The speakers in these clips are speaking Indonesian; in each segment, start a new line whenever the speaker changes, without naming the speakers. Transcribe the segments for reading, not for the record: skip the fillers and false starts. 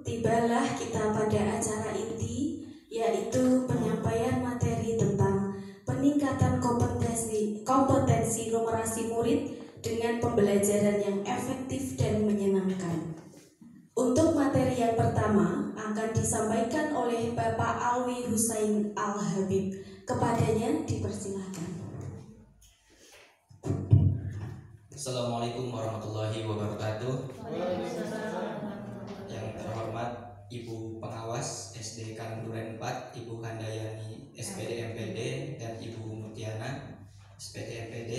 tibalah kita pada acara inti, yaitu penyampaian materi tentang peningkatan kompetensi numerasi murid dengan pembelajaran yang efektif dan menyenangkan. Untuk materi yang pertama akan disampaikan oleh Bapak Alwi Husain Al-Habib. Kepadanya dipersilakan.
Assalamualaikum warahmatullahi wabarakatuh. Yang terhormat Ibu Pengawas SD Kanduren 4, Ibu Handayani SPD MPD, dan Ibu Mutiana SPD MPD.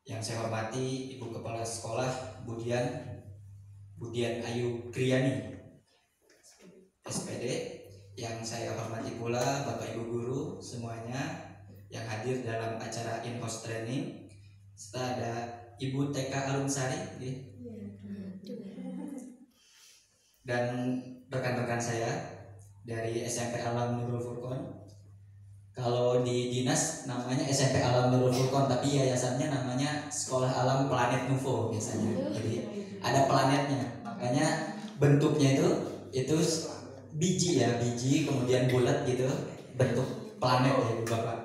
Yang saya hormati Ibu Kepala Sekolah Budian Ayu Kriani SPD. Yang saya hormati pula Bapak Ibu Guru semuanya yang hadir dalam acara in-house training, serta ada Ibu TK Alumsari dan rekan-rekan saya dari SMP Alam Nurul Furqon. Kalau di dinas namanya SMP Alam Nurul Furqon, tapi yayasannya namanya Sekolah Alam Planet Nuvo biasanya. Jadi ada planetnya, makanya bentuknya itu biji kemudian bulat gitu, bentuk planet ya Ibu Bapak.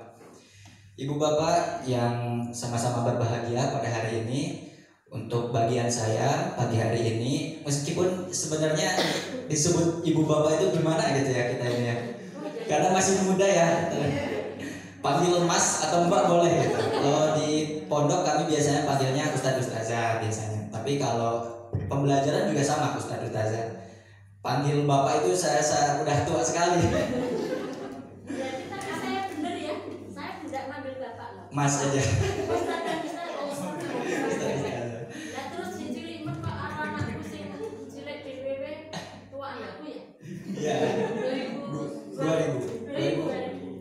Ibu Bapak yang sama-sama berbahagia pada hari ini, untuk bagian saya pagi hari ini, meskipun sebenarnya disebut Ibu Bapak itu gimana gitu ya kita ini ya, karena masih muda ya, panggil Mas atau Mbak boleh gitu. Kalau di pondok kami biasanya panggilnya Ustadz Ustazah biasanya, tapi kalau pembelajaran juga sama Ustadz Ustazah. Panggil Bapak itu saya udah tua sekali. Mas aja. Iya.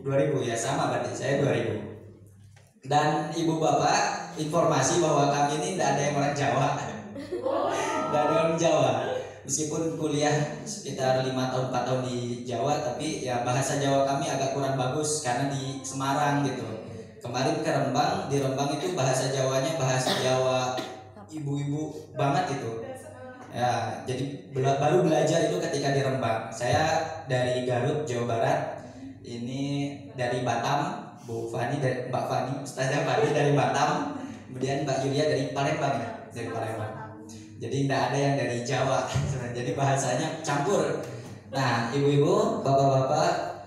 2000 ya, sama berarti saya 2000. Dan Ibu Bapak informasi bahwa kami ini tidak ada yang orang Jawa. Tidak ada orang Jawa. Meskipun kuliah sekitar 5 tahun 4 tahun di Jawa, tapi ya bahasa Jawa kami agak kurang bagus karena di Semarang gitu. Kemarin ke Rembang, di Rembang itu bahasa Jawanya bahasa Jawa ibu-ibu banget itu. Ya, jadi baru belajar itu ketika di Rembang. Saya dari Garut, Jawa Barat. Ini dari Batam, Bu Fani dari Mbak Fani, Ustazah Fani dari Batam. Kemudian Mbak Yulia dari Palembang ya, dari Palembang. Jadi tidak ada yang dari Jawa. Jadi bahasanya campur. Nah, ibu-ibu, bapak-bapak,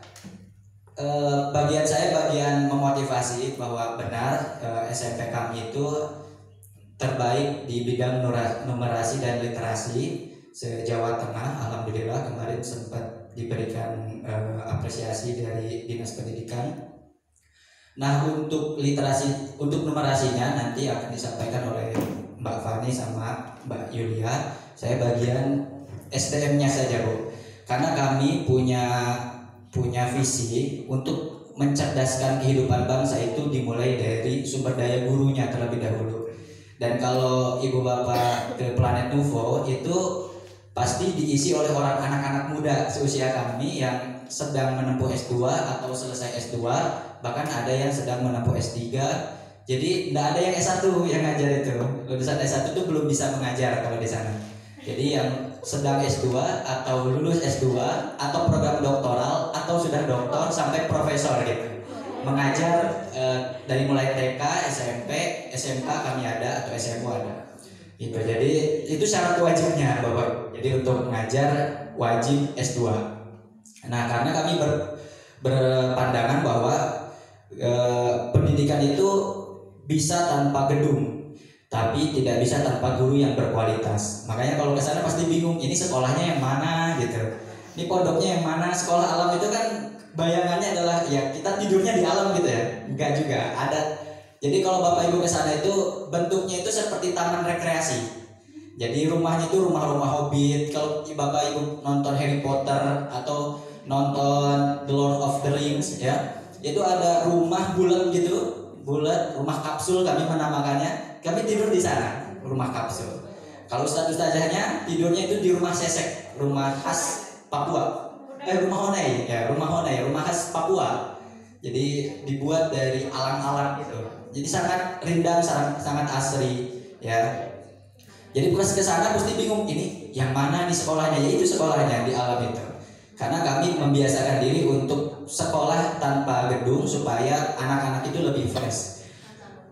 bagian saya bagian memotivasi bahwa benar SMP kami itu terbaik di bidang numerasi dan literasi se-Jawa Tengah. Alhamdulillah kemarin sempat diberikan apresiasi dari Dinas Pendidikan. Nah, untuk numerasinya nanti akan disampaikan oleh Mbak Fani sama Mbak Yulia. Saya bagian SDM-nya saja, Bu. Karena kami punya visi untuk mencerdaskan kehidupan bangsa itu dimulai dari sumber daya gurunya terlebih dahulu. Dan kalau Ibu Bapak ke Planet Nuvo itu pasti diisi oleh anak-anak muda seusia kami yang sedang menempuh S2 atau selesai S2, bahkan ada yang sedang menempuh S3. Jadi tidak ada yang S1 yang ngajar itu. Lulusan S1 itu belum bisa mengajar kalau di sana. Jadi yang sedang S2 atau lulus S2 atau program doktoral atau sudah doktor sampai profesor gitu. Mengajar dari mulai TK, SMP, SMK kami ada atau SMU ada. Gitu. Jadi itu syarat wajibnya Bapak. Jadi untuk mengajar wajib S2. Nah, karena kami berpandangan bahwa pendidikan itu bisa tanpa gedung, tapi tidak bisa tanpa guru yang berkualitas. Makanya kalau ke sana pasti bingung, ini sekolahnya yang mana gitu. Ini pondoknya yang mana? Sekolah alam itu kan bayangannya adalah ya kita tidurnya di alam gitu ya. Enggak juga. Ada. Jadi kalau Bapak Ibu ke sana itu bentuknya itu seperti taman rekreasi. Jadi rumahnya itu rumah-rumah hobbit. Kalau Bapak Ibu nonton Harry Potter atau nonton The Lord of the Rings ya, itu ada rumah bulat gitu. Bulat, rumah kapsul kami menamakannya. Kami tidur di sana, rumah kapsul. Kalau ustazahnya tidurnya itu di rumah sesek, rumah khas Papua. Rumah honai, rumah khas Papua. Jadi dibuat dari alang-alang gitu. Jadi sangat rindang, sangat asri ya. Jadi pas ke sana pasti bingung, ini yang mana nih sekolahnya? Ya itu sekolahnya di alam itu. Karena kami membiasakan diri untuk sekolah tanpa gedung supaya anak-anak itu lebih fresh.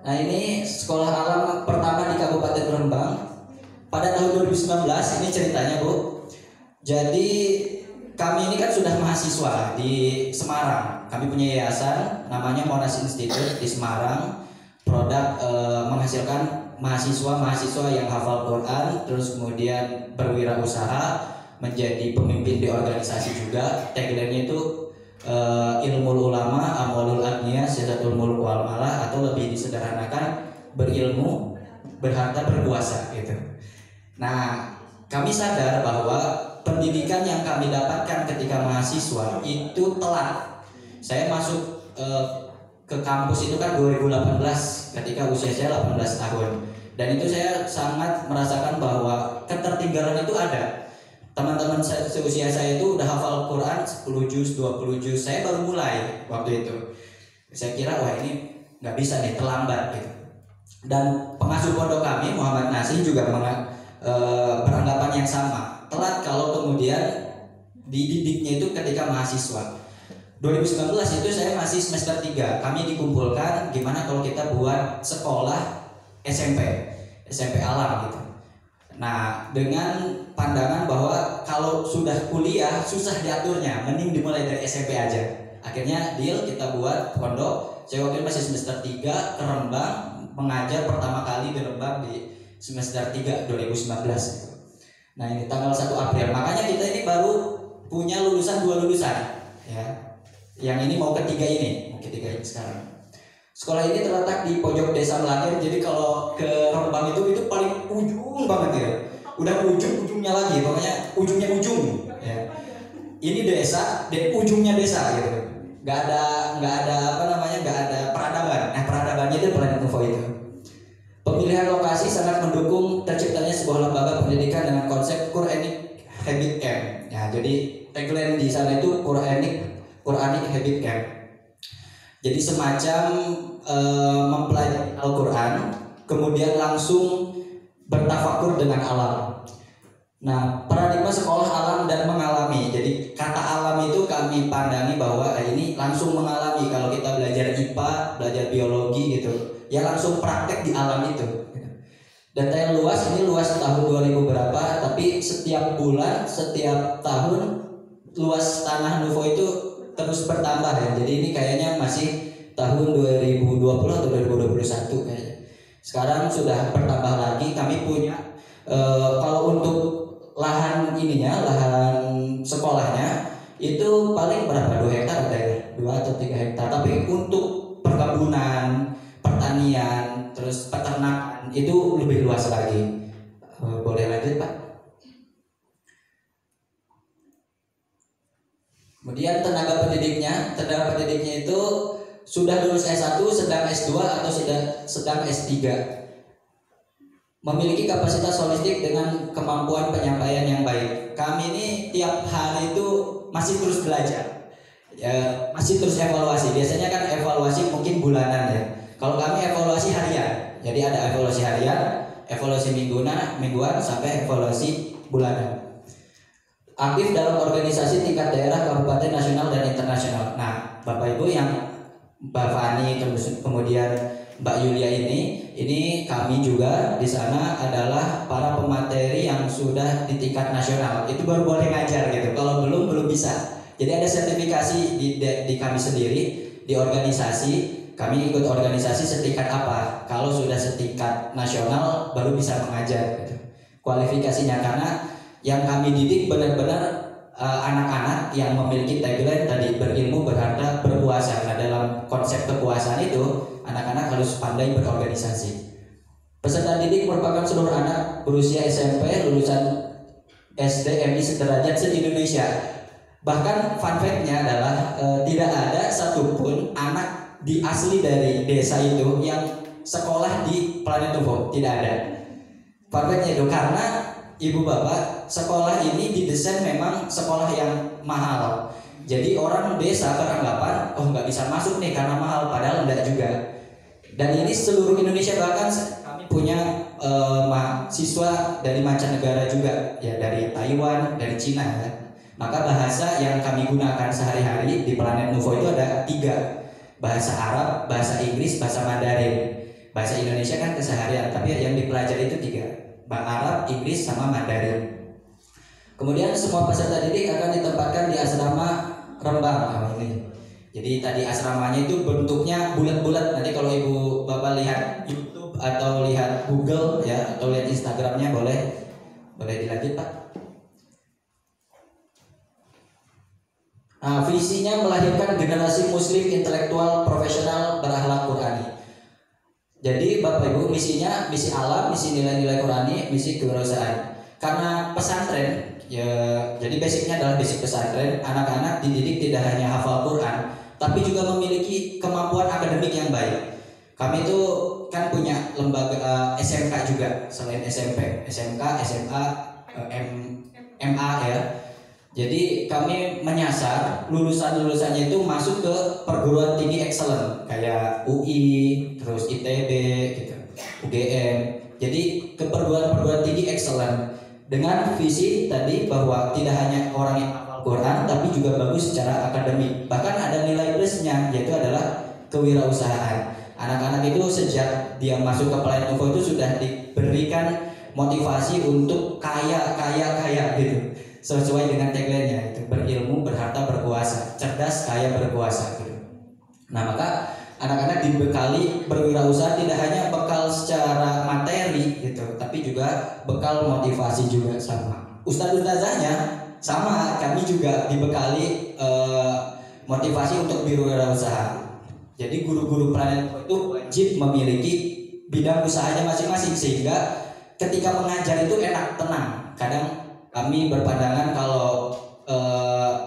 Nah, ini sekolah alam pertama di Kabupaten Rembang pada tahun 2019. Ini ceritanya, Bu. Jadi kami ini kan sudah mahasiswa di Semarang. Kami punya yayasan namanya Monash Institute di Semarang. Produk menghasilkan mahasiswa yang hafal Quran, terus kemudian berwirausaha, menjadi pemimpin di organisasi juga. Tagline-nya itu ilmu ulama, amalul agniya, sidatul muluk wal malah, atau lebih disederhanakan berilmu, berharta, berkuasa gitu. Nah, kami sadar bahwa pendidikan yang kami dapatkan ketika mahasiswa itu telat. Saya masuk ke kampus itu kan 2018 ketika usia saya 18 tahun, dan itu saya sangat merasakan bahwa ketertinggalan itu ada. Teman-teman seusia saya itu udah hafal Quran 10 juz, 20 juz, saya baru mulai waktu itu. Saya kira wah ini nggak bisa nih, terlambat gitu. Dan pengasuh pondok kami Muhammad Nasih juga beranggapan yang sama, telat kalau kemudian dididiknya itu ketika mahasiswa. 2019 itu saya masih semester 3. Kami dikumpulkan gimana kalau kita buat sekolah SMP alam gitu. Nah, dengan pandangan bahwa kalau sudah kuliah susah diaturnya, mending dimulai dari SMP aja. Akhirnya deal, kita buat pondok. Saya waktu itu masih semester 3 ke Rembang, mengajar pertama kali di Rembang di semester 3 2019 gitu. Nah, ini tanggal 1 April. Makanya kita ini baru punya lulusan 2 lulusan ya. Yang ini mau ketiga ini sekarang. Sekolah ini terletak di pojok desa Melangir. Jadi kalau ke Rembang itu paling ujung banget ya. Udah ujungnya lagi, pokoknya ujungnya ya. Ini desa, ujungnya desa gitu. Gak ada peradaban. Nah, peradabannya itu Planet Nuvo itu. Pemilihan lokasi sangat mendukung terciptanya sebuah lembaga pendidikan dengan konsep Quranic Habit Camp. Ya, jadi tagline di sana itu Quranic Habit Camp. Jadi semacam mempelajari Al-Quran, kemudian langsung bertafakur dengan alam. Nah, paradigma sekolah alam dan mengalami. Jadi kata alam itu kami pandangi bahwa ini langsung mengalami. Kalau kita belajar IPA, belajar biologi gitu, ya langsung praktek di alam itu. Data yang luas, ini luas tahun 2000 berapa, tapi setiap bulan, setiap tahun luas tanah Nuvo itu terus bertambah ya. Jadi ini kayaknya masih tahun 2020 atau 2021 kayaknya. Sekarang sudah bertambah lagi. Kami punya kalau untuk lahan sekolahnya itu paling berapa, 2 hektar ada ya, 2 atau 3 hektar. Tapi untuk perkebunan, pertanian, terus peternakan itu lebih luas lagi. Boleh lanjut, Pak? Kemudian tenaga pendidiknya itu sudah lulus S1, sedang S2 atau sedang S3. Memiliki kapasitas holistik dengan kemampuan penyampaian yang baik. Kami ini tiap hari itu masih terus belajar. Ya, masih terus evaluasi. Biasanya kan evaluasi mungkin bulanan ya. Kalau kami evaluasi harian. Jadi ada evaluasi harian, evaluasi mingguan sampai evaluasi bulanan. Aktif dalam organisasi tingkat daerah, kabupaten, nasional, dan internasional. Nah, Bapak Ibu yang Mbak Fani kemudian Mbak Yulia ini kami juga di sana adalah para pemateri yang sudah di tingkat nasional. Itu baru boleh ngajar gitu. Kalau belum bisa. Jadi ada sertifikasi di kami sendiri di organisasi. Kami ikut organisasi setingkat apa? Kalau sudah setingkat nasional baru bisa mengajar gitu. Kualifikasinya, karena yang kami didik benar-benar anak-anak yang memiliki tagline tadi, berilmu, berharta, berkuasa. Nah, dalam konsep kekuasaan itu anak-anak harus pandai berorganisasi. Peserta didik merupakan seluruh anak berusia SMP, lulusan SD, MI sederajat se-Indonesia. Bahkan fun fact-nya adalah tidak ada satupun anak asli dari desa itu yang sekolah di Planet Nuvo. Tidak ada. Fun fact-nya itu karena Ibu Bapak, sekolah ini didesain memang sekolah yang mahal. Jadi orang desa beranggapan, nggak bisa masuk nih karena mahal, padahal enggak juga. Dan ini seluruh Indonesia, bahkan kami punya mahasiswa dari mancanegara juga, ya dari Taiwan, dari Cina ya. Maka bahasa yang kami gunakan sehari-hari di Planet Nuvo itu ada 3, bahasa Arab, bahasa Inggris, bahasa Mandarin. Bahasa Indonesia kan keseharian, tapi yang dipelajari itu 3, bahasa Arab, Inggris, sama Mandarin. Kemudian semua peserta didik akan ditempatkan di asrama Rembang ini. Jadi tadi asramanya itu bentuknya bulat-bulat. Nanti kalau ibu bapak lihat YouTube atau lihat Google ya, atau lihat Instagramnya boleh dilanjut Pak. Nah, visinya melahirkan generasi muslim intelektual profesional berakhlak Qurani. Jadi Bapak Ibu, misinya misi alam, misi nilai-nilai Qurani, misi kewirausahaan. Karena pesantren ya, jadi basicnya adalah basic pesantren. Anak-anak dididik tidak hanya hafal Quran, tapi juga memiliki kemampuan akademik yang baik. Kami itu kan punya lembaga SMK juga, selain SMP, SMK, SMA, MA ya. Jadi kami menyasar lulusannya itu masuk ke perguruan tinggi excellent kayak UI, terus ITB, gitu, UGM. Jadi ke perguruan tinggi excellent dengan visi tadi bahwa tidak hanya orang yang hafal Quran tapi juga bagus secara akademik. Bahkan ada nilai plusnya, yaitu adalah kewirausahaan. Anak-anak itu sejak dia masuk ke Planet Nuvo itu sudah diberikan motivasi untuk kaya gitu. Sesuai dengan tagline-nya itu, berilmu, berharta, berkuasa, cerdas, kaya, berkuasa gitu. Nah, maka anak-anak dibekali berwirausaha tidak hanya bekal secara materi gitu, tapi juga bekal motivasi juga sama. Ustadz-ustazahnya sama, kami juga dibekali motivasi untuk berwirausaha. Jadi guru-guru Planet itu wajib memiliki bidang usahanya masing-masing sehingga ketika mengajar itu enak, tenang. Kadang kami berpandangan kalau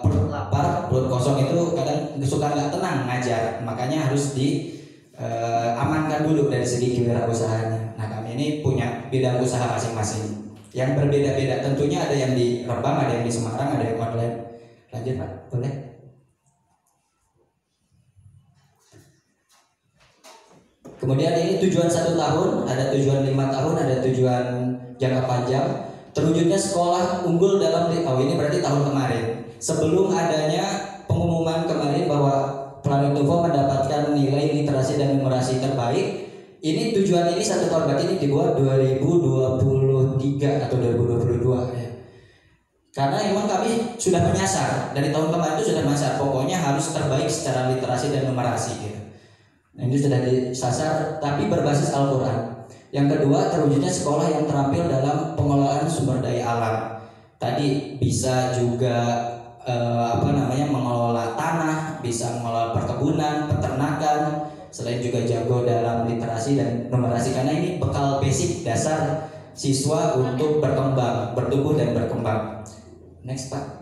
perut lapar, perut kosong itu kadang suka nggak tenang ngajar, makanya harus diamankan dulu dari segi kewirausahaannya. Nah, kami ini punya bidang usaha masing-masing yang berbeda-beda. Tentunya ada yang di Rembang, ada yang di Semarang, ada yang online. Lanjut Pak, boleh? Kemudian ini tujuan 1 tahun, ada tujuan 5 tahun, ada tujuan jangka panjang. Terwujudnya sekolah unggul dalam ini berarti tahun kemarin. Sebelum adanya pengumuman kemarin bahwa Planet Nuvo mendapatkan nilai literasi dan numerasi terbaik. Ini tujuan ini 1 tahun, berarti ini dibuat 2023 atau 2022 ya. Karena emang kami sudah menyasar dari tahun kemarin itu sudah menyasar, pokoknya harus terbaik secara literasi dan numerasi gitu. Nah, ini sudah disasar tapi berbasis Al-Quran. Yang kedua, terwujudnya sekolah yang terampil dalam pengelolaan sumber daya alam. Tadi bisa juga mengelola tanah, bisa mengelola perkebunan, peternakan, selain juga jago dalam literasi dan numerasi, karena ini bekal basic dasar siswa untuk berkembang, bertumbuh dan berkembang. Next Pak.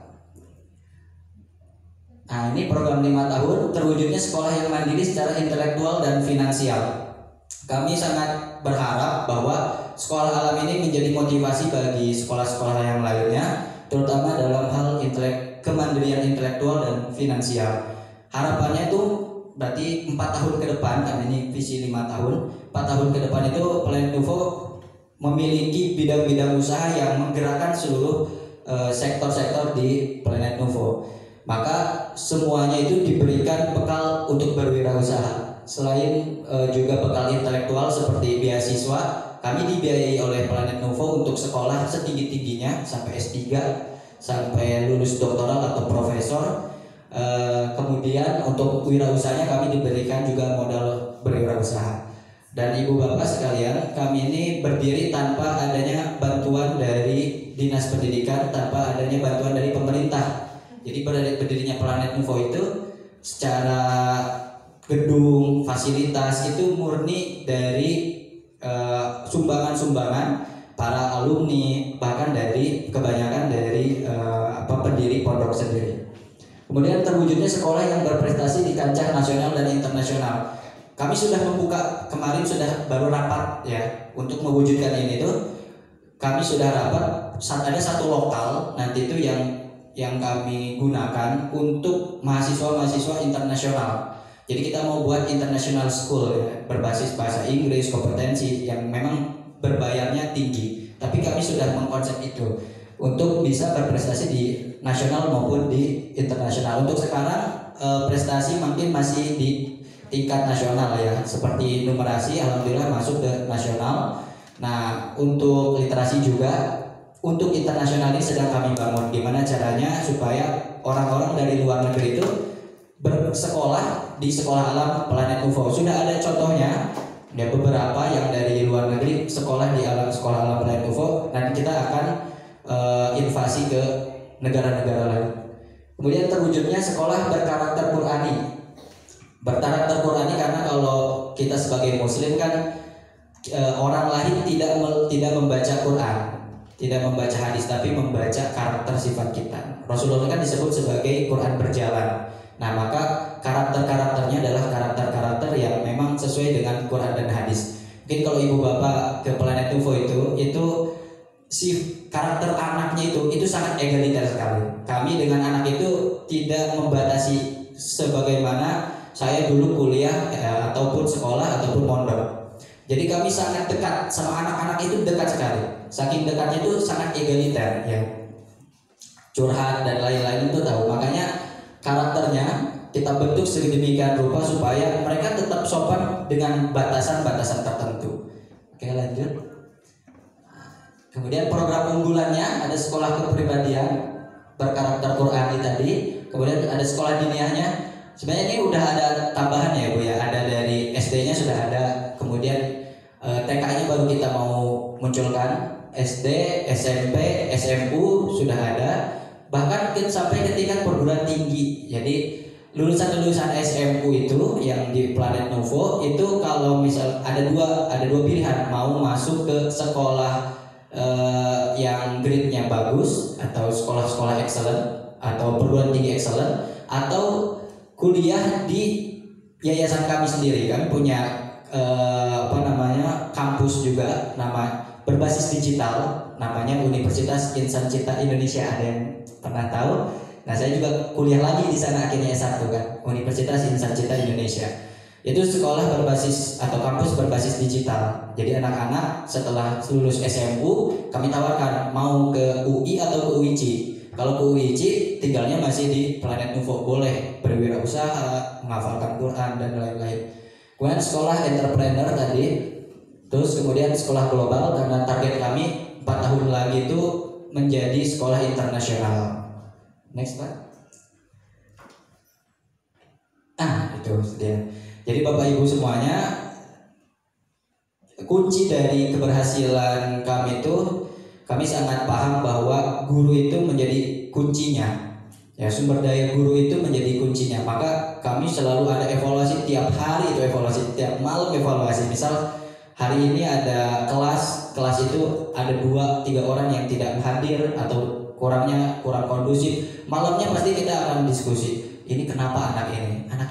Nah, ini program 5 tahun, terwujudnya sekolah yang mandiri secara intelektual dan finansial. Kami sangat berharap bahwa sekolah alam ini menjadi motivasi bagi sekolah-sekolah yang lainnya, terutama dalam hal kemandirian intelektual dan finansial. Harapannya itu berarti 4 tahun ke depan, karena ini visi 5 tahun, 4 tahun ke depan itu Planet Nuvo memiliki bidang-bidang usaha yang menggerakkan seluruh sektor-sektor di Planet Nuvo. Maka semuanya itu diberikan bekal untuk berwirausaha. Selain juga bekal intelektual seperti beasiswa, kami dibiayai oleh Planet Nuvo untuk sekolah setinggi-tingginya sampai S3, sampai lulus doktoral atau profesor. Kemudian untuk wirausahanya kami diberikan juga modal berwirausaha. Dan ibu bapak sekalian, kami ini berdiri tanpa adanya bantuan dari Dinas Pendidikan, tanpa adanya bantuan dari pemerintah. Jadi berdirinya Planet Nuvo itu secara gedung, fasilitas itu murni dari sumbangan-sumbangan para alumni, bahkan dari kebanyakan dari pendiri pondok sendiri. Kemudian terwujudnya sekolah yang berprestasi di kancah nasional dan internasional. Kami sudah membuka, kemarin sudah baru rapat ya untuk mewujudkan ini tuh. Kami sudah rapat, ada 1 lokal nanti itu yang kami gunakan untuk mahasiswa-mahasiswa internasional. Jadi kita mau buat international school ya, berbasis bahasa Inggris, kompetensi yang memang berbayarnya tinggi. Tapi kami sudah mengkonsep itu untuk bisa berprestasi di nasional maupun di internasional. Untuk sekarang prestasi mungkin masih di tingkat nasional ya, seperti numerasi alhamdulillah masuk ke nasional. Nah, untuk literasi juga, untuk internasional ini sedang kami bangun. Gimana caranya supaya orang-orang dari luar negeri itu bersekolah di sekolah alam Planet UFO. Sudah ada contohnya ya, beberapa yang dari luar negeri sekolah di sekolah alam Planet UFO, dan kita akan invasi ke negara-negara lain. Kemudian terwujudnya sekolah berkarakter Qurani. Berkarakter Qurani karena kalau kita sebagai Muslim kan orang lain tidak membaca Quran, tidak membaca hadis, tapi membaca karakter sifat kita. Rasulullah kan disebut sebagai Quran berjalan. Nah, maka karakter-karakternya adalah karakter-karakter yang memang sesuai dengan Quran dan hadis. Mungkin kalau ibu bapak ke Planet UFO itu si karakter anaknya itu sangat egaliter sekali. Kami dengan anak itu tidak membatasi sebagaimana saya dulu kuliah ataupun sekolah ataupun pondok. Jadi kami sangat dekat sama anak-anak itu, dekat sekali. Saking dekatnya itu sangat egaliter ya. Curhat dan lain-lain itu tahu. Makanya karakternya kita bentuk sedemikian rupa supaya mereka tetap sopan dengan batasan-batasan tertentu. Oke, lanjut. Kemudian program unggulannya ada sekolah kepribadian berkarakter Qurani tadi. Kemudian ada sekolah diniahnya. Sebenarnya ini udah ada tambahan ya Bu ya. Ada dari SD-nya sudah ada. Kemudian TK-nya baru kita mau munculkan. SD, SMP, SMU sudah ada. Bahkan kita sampai ke tingkat perguruan tinggi. Jadi lulusan-lulusan SMU itu yang di Planet UFO itu kalau misal ada dua pilihan, mau masuk ke sekolah yang grade-nya bagus atau sekolah-sekolah excellent atau perguruan tinggi excellent, atau kuliah di yayasan kami sendiri. Kami punya kampus juga berbasis digital, namanya Universitas Insan Cipta Indonesia. Ada yang pernah tahu? Nah, saya juga kuliah lagi di sana akhirnya S1 kan, Universitas Insan Cipta Indonesia. Itu sekolah berbasis atau kampus berbasis digital. Jadi anak-anak setelah lulus SMU kami tawarkan mau ke UI atau ke UIC. Kalau ke UIC tinggalnya masih di Planet UFO, boleh berwirausaha, menghafalkan Quran dan lain-lain. Kemudian sekolah entrepreneur tadi, terus kemudian sekolah global karena target kami 4 tahun lagi itu menjadi sekolah internasional. Next Pak. Itu dia. Jadi Bapak Ibu semuanya, kunci dari keberhasilan kami itu, kami sangat paham bahwa guru itu menjadi kuncinya. Ya, sumber daya guru itu menjadi kuncinya. Maka kami selalu ada evaluasi tiap hari, itu evaluasi tiap malam evaluasi. Misal hari ini ada kelas itu ada 2-3 orang yang tidak hadir atau kurang kondusif. Malamnya pasti kita akan diskusi. Ini kenapa anak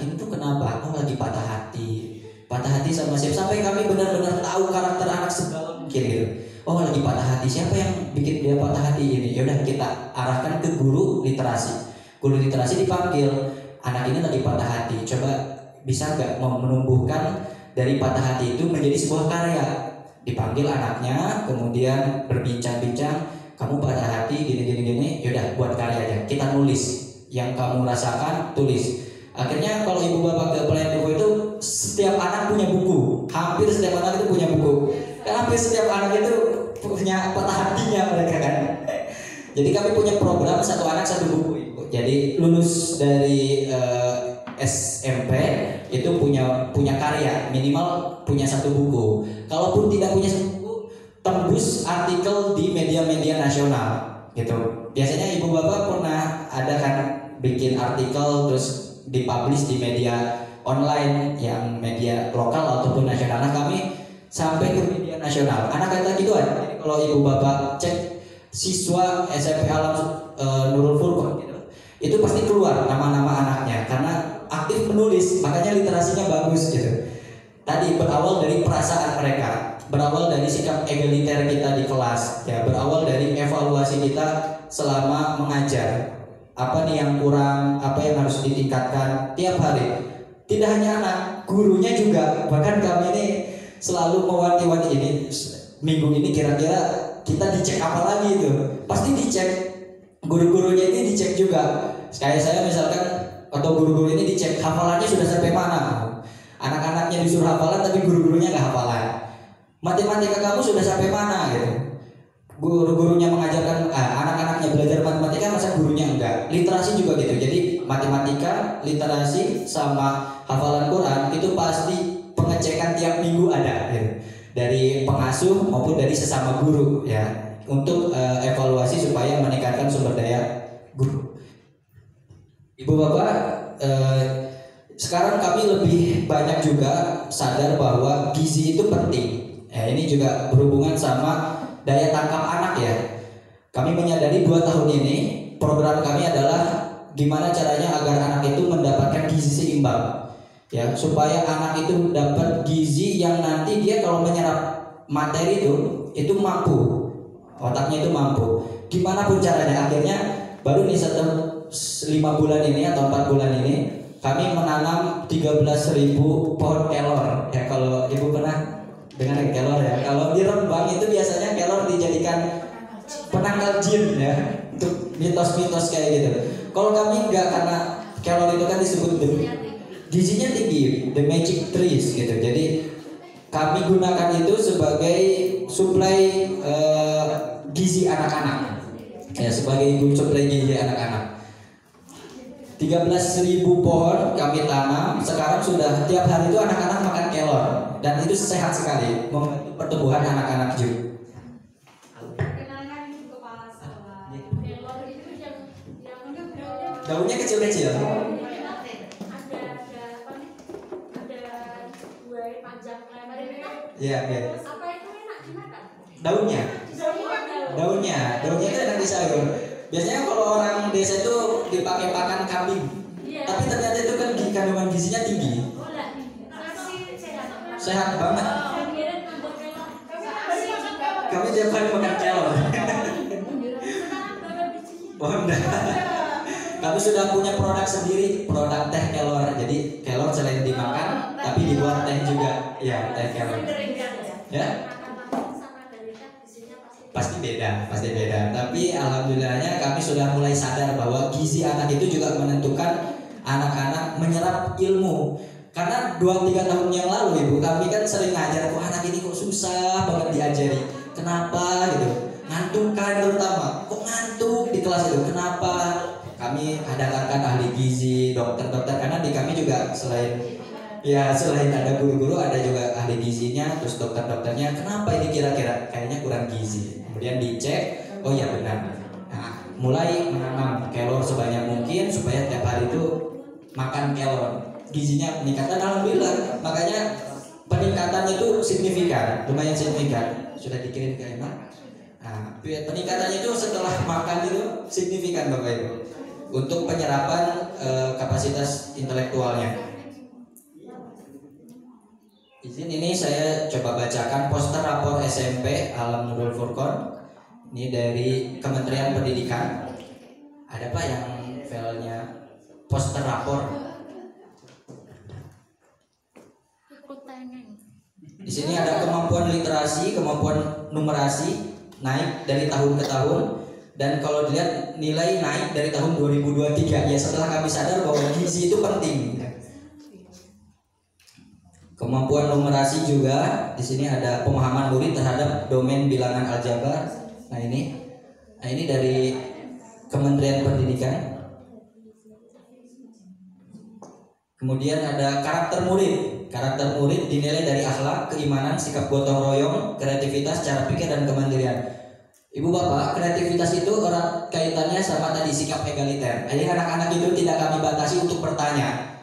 ini tuh kenapa? Oh, lagi patah hati sama siapa? Sampai kami benar-benar tahu karakter anak sedalam mungkin gitu. Oh, lagi patah hati, siapa yang bikin dia patah hati ini? Ya udah, kita arahkan ke guru literasi. Guru literasi dipanggil, anak ini lagi patah hati. Coba bisa nggak menumbuhkan dari patah hati itu menjadi sebuah karya? Dipanggil anaknya, kemudian berbincang-bincang. Kamu patah hati gini. Yaudah, buat karyanya. Kita nulis yang kamu rasakan, tulis. Akhirnya kalau ibu bapak ke Planet UFO itu setiap anak punya buku. Hampir setiap anak itu punya buku. Karena hampir setiap anak itu punya patah hatinya mereka kan. Jadi kami punya program satu anak satu buku. Jadi lulus dari SMP itu punya karya, minimal punya satu buku. Kalaupun tidak punya satu buku, tembus artikel di media-media nasional gitu. Biasanya ibu bapak pernah ada kan bikin artikel terus dipublish di media online yang media lokal ataupun nasional. Nah, kami sampai ke media nasional. Anak kata gitu kan. Jadi kalau ibu bapak cek siswa SMP Alam Nurul Furqan gitu, itu pasti keluar nama-nama anaknya karena aktif menulis, makanya literasinya bagus gitu. Tadi berawal dari perasaan mereka, berawal dari sikap egaliter kita di kelas, ya, berawal dari evaluasi kita selama mengajar. Apa nih yang kurang, apa yang harus ditingkatkan tiap hari. tidak hanya anak, gurunya juga. Bahkan kami ini selalu mewanti-wanti, ini minggu ini kira-kira kita dicek apa lagi itu. Pasti dicek, guru-gurunya ini dicek juga. Kayak saya misalkan, atau guru-guru ini dicek hafalannya sudah sampai mana. Anak-anaknya disuruh hafalan tapi guru-gurunya nggak hafalan. Matematika kamu sudah sampai mana gitu. Guru-gurunya mengajarkan anak-anaknya belajar matematika, masa gurunya enggak. Literasi juga gitu. Jadi matematika, literasi sama hafalan Quran itu pasti pengecekan tiap minggu ada gitu. Dari pengasuh maupun dari sesama guru ya, untuk evaluasi supaya meningkatkan sumber daya guru. Ibu bapak, sekarang kami lebih banyak juga sadar bahwa gizi itu penting. Ini juga berhubungan sama daya tangkap anak ya. Kami menyadari 2 tahun ini program kami adalah gimana caranya agar anak itu mendapatkan gizi seimbang ya, supaya anak itu dapat gizi yang nanti dia kalau menyerap materi itu mampu, otaknya itu mampu. Gimana pun caranya, akhirnya baru nih setelah 5 bulan ini atau 4 bulan ini kami menanam 13.000 pohon kelor ya. Kalau ibu pernah dengan kelor ya, kalau di Rembang itu biasanya kelor dijadikan penangkal jin ya, untuk mitos-mitos kayak gitu. Kalau kami enggak, karena kelor itu kan disebut gizinya tinggi, the magic trees gitu. Jadi kami gunakan itu sebagai suplai gizi anak-anak ya, sebagai suplai gizi anak-anak. 13.000 pohon kami tanam. Sekarang sudah tiap hari itu anak-anak makan kelor, dan itu sehat sekali membantu pertumbuhan anak-anak juga. Daunnya kecil-kecil. Iya, iya. Daunnya itu enak di sayur. Biasanya kalau orang desa itu dipakai pakan kambing, tapi ternyata itu kan kandungan gizinya tinggi. Sehat banget. Kami tiap hari makan kelor. Oh enggak. Kami sudah punya produk sendiri, produk teh kelor. Jadi kelor selain dimakan, tapi dibuat teh juga. Ya, teh kelor. Ya. Pasti beda. Tapi alhamdulillahnya kami sudah mulai sadar bahwa gizi anak itu juga menentukan anak-anak menyerap ilmu. Karena 2-3 tahun yang lalu ibu, kami kan sering ngajar, kok anak ini kok susah banget diajari. Kenapa gitu? Ngantuk kan terutama. Kok ngantuk di kelas itu? Kenapa? Kami adakan ahli gizi, dokter-dokter, karena di kami juga selain ada guru-guru, ada juga ahli gizinya, terus dokter-dokternya. Kenapa ini kira-kira? Kayaknya kurang gizi. Kemudian dicek, oh ya benar. Nah, mulai menanam kelor sebanyak mungkin supaya tiap hari itu makan kelor. Gizinya meningkat, alhamdulillah. Makanya peningkatannya itu signifikan, lumayan signifikan. Sudah dikirim ke Emma. Nah, peningkatannya itu setelah makan itu signifikan Bapak Ibu, untuk penyerapan kapasitas intelektualnya. Izin ini saya coba bacakan poster rapor SMP Alam Nurul Furqon. Ini dari Kementerian Pendidikan. Ada Pak yang filenya poster rapor? Di sini ada kemampuan literasi, kemampuan numerasi naik dari tahun ke tahun, dan kalau dilihat nilai naik dari tahun 2023 ya, setelah kami sadar bahwa gizi itu penting. Kemampuan numerasi juga di sini ada pemahaman murid terhadap domain bilangan aljabar. Nah ini dari Kementerian Pendidikan. Kemudian ada karakter murid. Karakter murid dinilai dari akhlak, keimanan, sikap gotong royong, kreativitas, cara pikir, dan kemandirian. Ibu bapak, kreativitas itu erat kaitannya sama tadi sikap egaliter. Jadi anak-anak itu tidak kami batasi untuk pertanyaan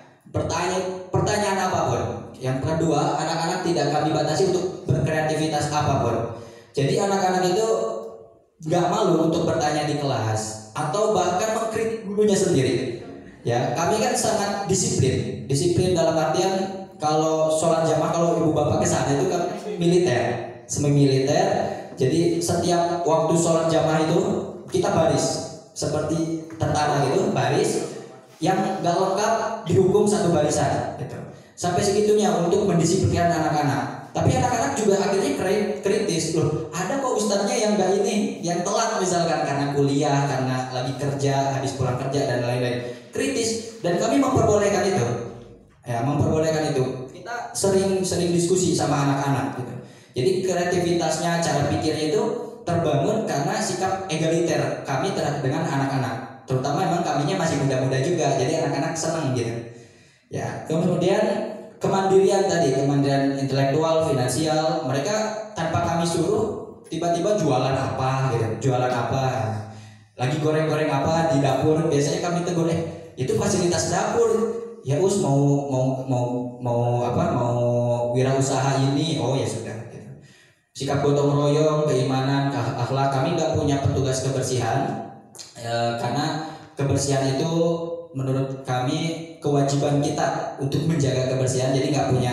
apapun. Yang kedua, anak-anak tidak kami batasi untuk berkreativitas apapun. Jadi anak-anak itu gak malu untuk bertanya di kelas, atau bahkan mengkritik gurunya sendiri. Ya, kami kan sangat disiplin. Disiplin dalam artian kalau sholat jamaah, kalau ibu bapak ke sana itu kan militer, semi militer. Jadi setiap waktu sholat jamaah itu kita baris seperti tentara gitu, baris. yang nggak lengkap dihukum satu barisan gitu. Sampai segitunya untuk mendisiplinkan anak-anak. Tapi anak-anak juga akhirnya kritis loh. Ada kok ustadznya yang nggak ini, yang telat misalkan karena kuliah, karena lagi kerja, habis pulang kerja dan lain-lain. Kritis, dan kami memperbolehkan itu. Ya, memperbolehkan itu. Kita sering diskusi sama anak-anak gitu. Jadi kreativitasnya, cara pikirnya itu terbangun karena sikap egaliter kami terhadap dengan anak-anak. Terutama memang kaminya masih muda-muda juga, jadi anak-anak senang gitu. Ya, kemudian kemandirian tadi, kemandirian intelektual, finansial, mereka tanpa kami suruh tiba-tiba jualan apa gitu, jualan apa, lagi goreng-goreng apa di dapur, biasanya kami tegur, itu fasilitas dapur, ya us mau wirausaha ini, oh ya sudah. Gitu. Sikap gotong royong, keimanan, akhlak, kami nggak punya petugas kebersihan, karena kebersihan itu menurut kami kewajiban kita untuk menjaga kebersihan, jadi nggak punya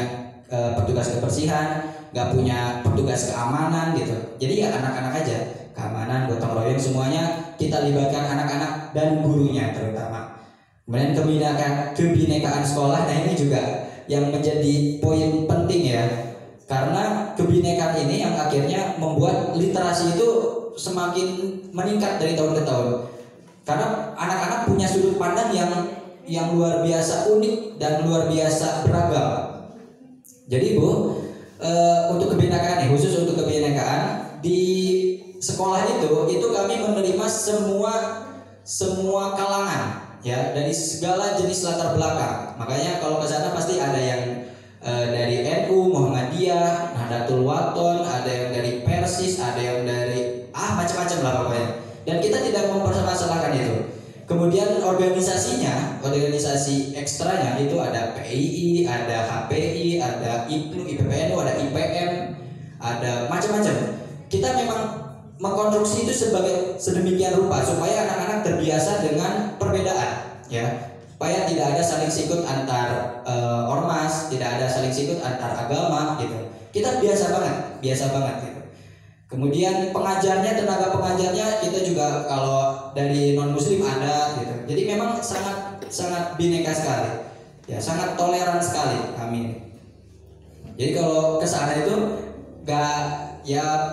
petugas kebersihan, nggak punya petugas keamanan gitu. Jadi ya anak-anak aja, keamanan, gotong royong, semuanya kita libatkan anak-anak dan gurunya terutama. Kemudian kebinekaan sekolah, nah ini juga yang menjadi poin penting ya, karena kebinekaan ini yang akhirnya membuat literasi itu semakin meningkat dari tahun ke tahun. Karena anak-anak punya sudut pandang yang luar biasa unik dan luar biasa beragam. Jadi Bu, untuk kebinekaan khusus untuk kebinekaan di sekolah itu kami menerima semua kalangan ya, dari segala jenis latar belakang. Makanya kalau ke sana pasti ada yang dari NU, Muhammadiyah, Nahdlatul Wathon, ada yang dari Persis, ada yang dari macam-macam lah pokoknya. Dan kita tidak mempermasalahkan itu. Kemudian organisasi ekstranya itu ada PII, ada HPI, ada IPNU, IPPNU, ada IPM, ada macam-macam. Kita memang mengkonstruksi itu sebagai sedemikian rupa supaya anak-anak terbiasa dengan perbedaan, ya. Supaya tidak ada saling sikut antar ormas, tidak ada saling sikut antar agama, gitu. Kita biasa banget gitu. Kemudian pengajarnya, tenaga pengajarnya kita juga kalau dari non muslim ada gitu. Jadi memang sangat bineka sekali. Ya, sangat toleran sekali kami. Jadi kalau ke sana itu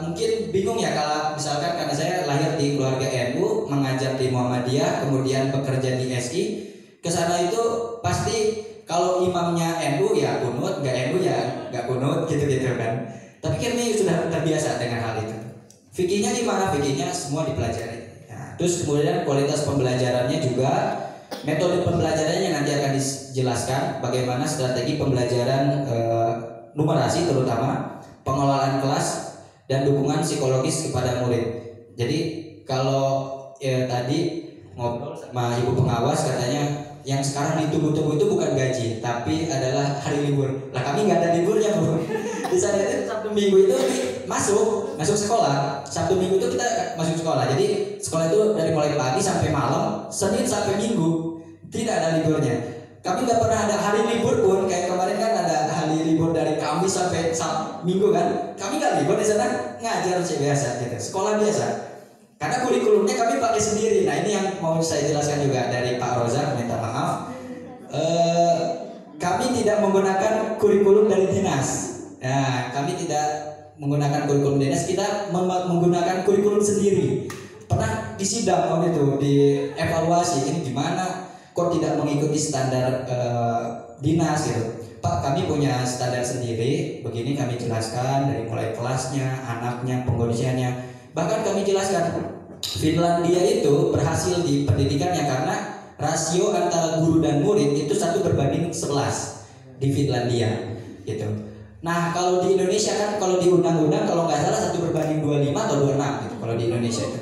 mungkin bingung ya kalau misalkan karena saya lahir di keluarga NU, mengajar di Muhammadiyah, kemudian bekerja di SI. Ke sana itu pasti kalau imamnya NU ya kunut, enggak NU ya enggak kunut gitu kan. Tapi kami sudah terbiasa dengan hal itu. Fikihnya gimana? Fikihnya semua dipelajari. Nah, terus kemudian kualitas pembelajarannya juga, metode pembelajarannya nanti akan dijelaskan. Bagaimana strategi pembelajaran numerasi terutama, pengelolaan kelas dan dukungan psikologis kepada murid. Jadi kalau tadi ngobrol sama ibu pengawas katanya yang sekarang ditunggu-tunggu itu bukan gaji, tapi adalah hari libur. Lah kami nggak ada liburnya Bu. Di sana itu Sabtu Minggu itu masuk sekolah. Sabtu Minggu itu kita masuk sekolah. Jadi sekolah itu dari mulai pagi sampai malam, Senin sampai Minggu tidak ada liburnya. Kami nggak pernah ada hari libur pun. Kayak kemarin kan ada hari libur dari Kamis sampai Minggu kan. Kami nggak libur di sana, ngajar biasa gitu, sekolah biasa. Karena kurikulumnya kami pakai sendiri. Nah ini yang mau saya jelaskan juga dari Pak Rozak, minta maaf. Kami tidak menggunakan kurikulum dari dinas. Nah, kami tidak menggunakan kurikulum dinas, kita menggunakan kurikulum sendiri. Pernah disidang waktu itu, dievaluasi ini gimana kok tidak mengikuti standar dinas gitu. Pak, kami punya standar sendiri, begini kami jelaskan dari mulai kelasnya, anaknya, pengkondisiannya. Bahkan kami jelaskan Finlandia itu berhasil di pendidikannya karena rasio antara guru dan murid itu 1:11 di Finlandia gitu. Nah kalau di Indonesia kan kalau di undang-undang kalau nggak salah 1:25 atau 26 gitu kalau di Indonesia itu.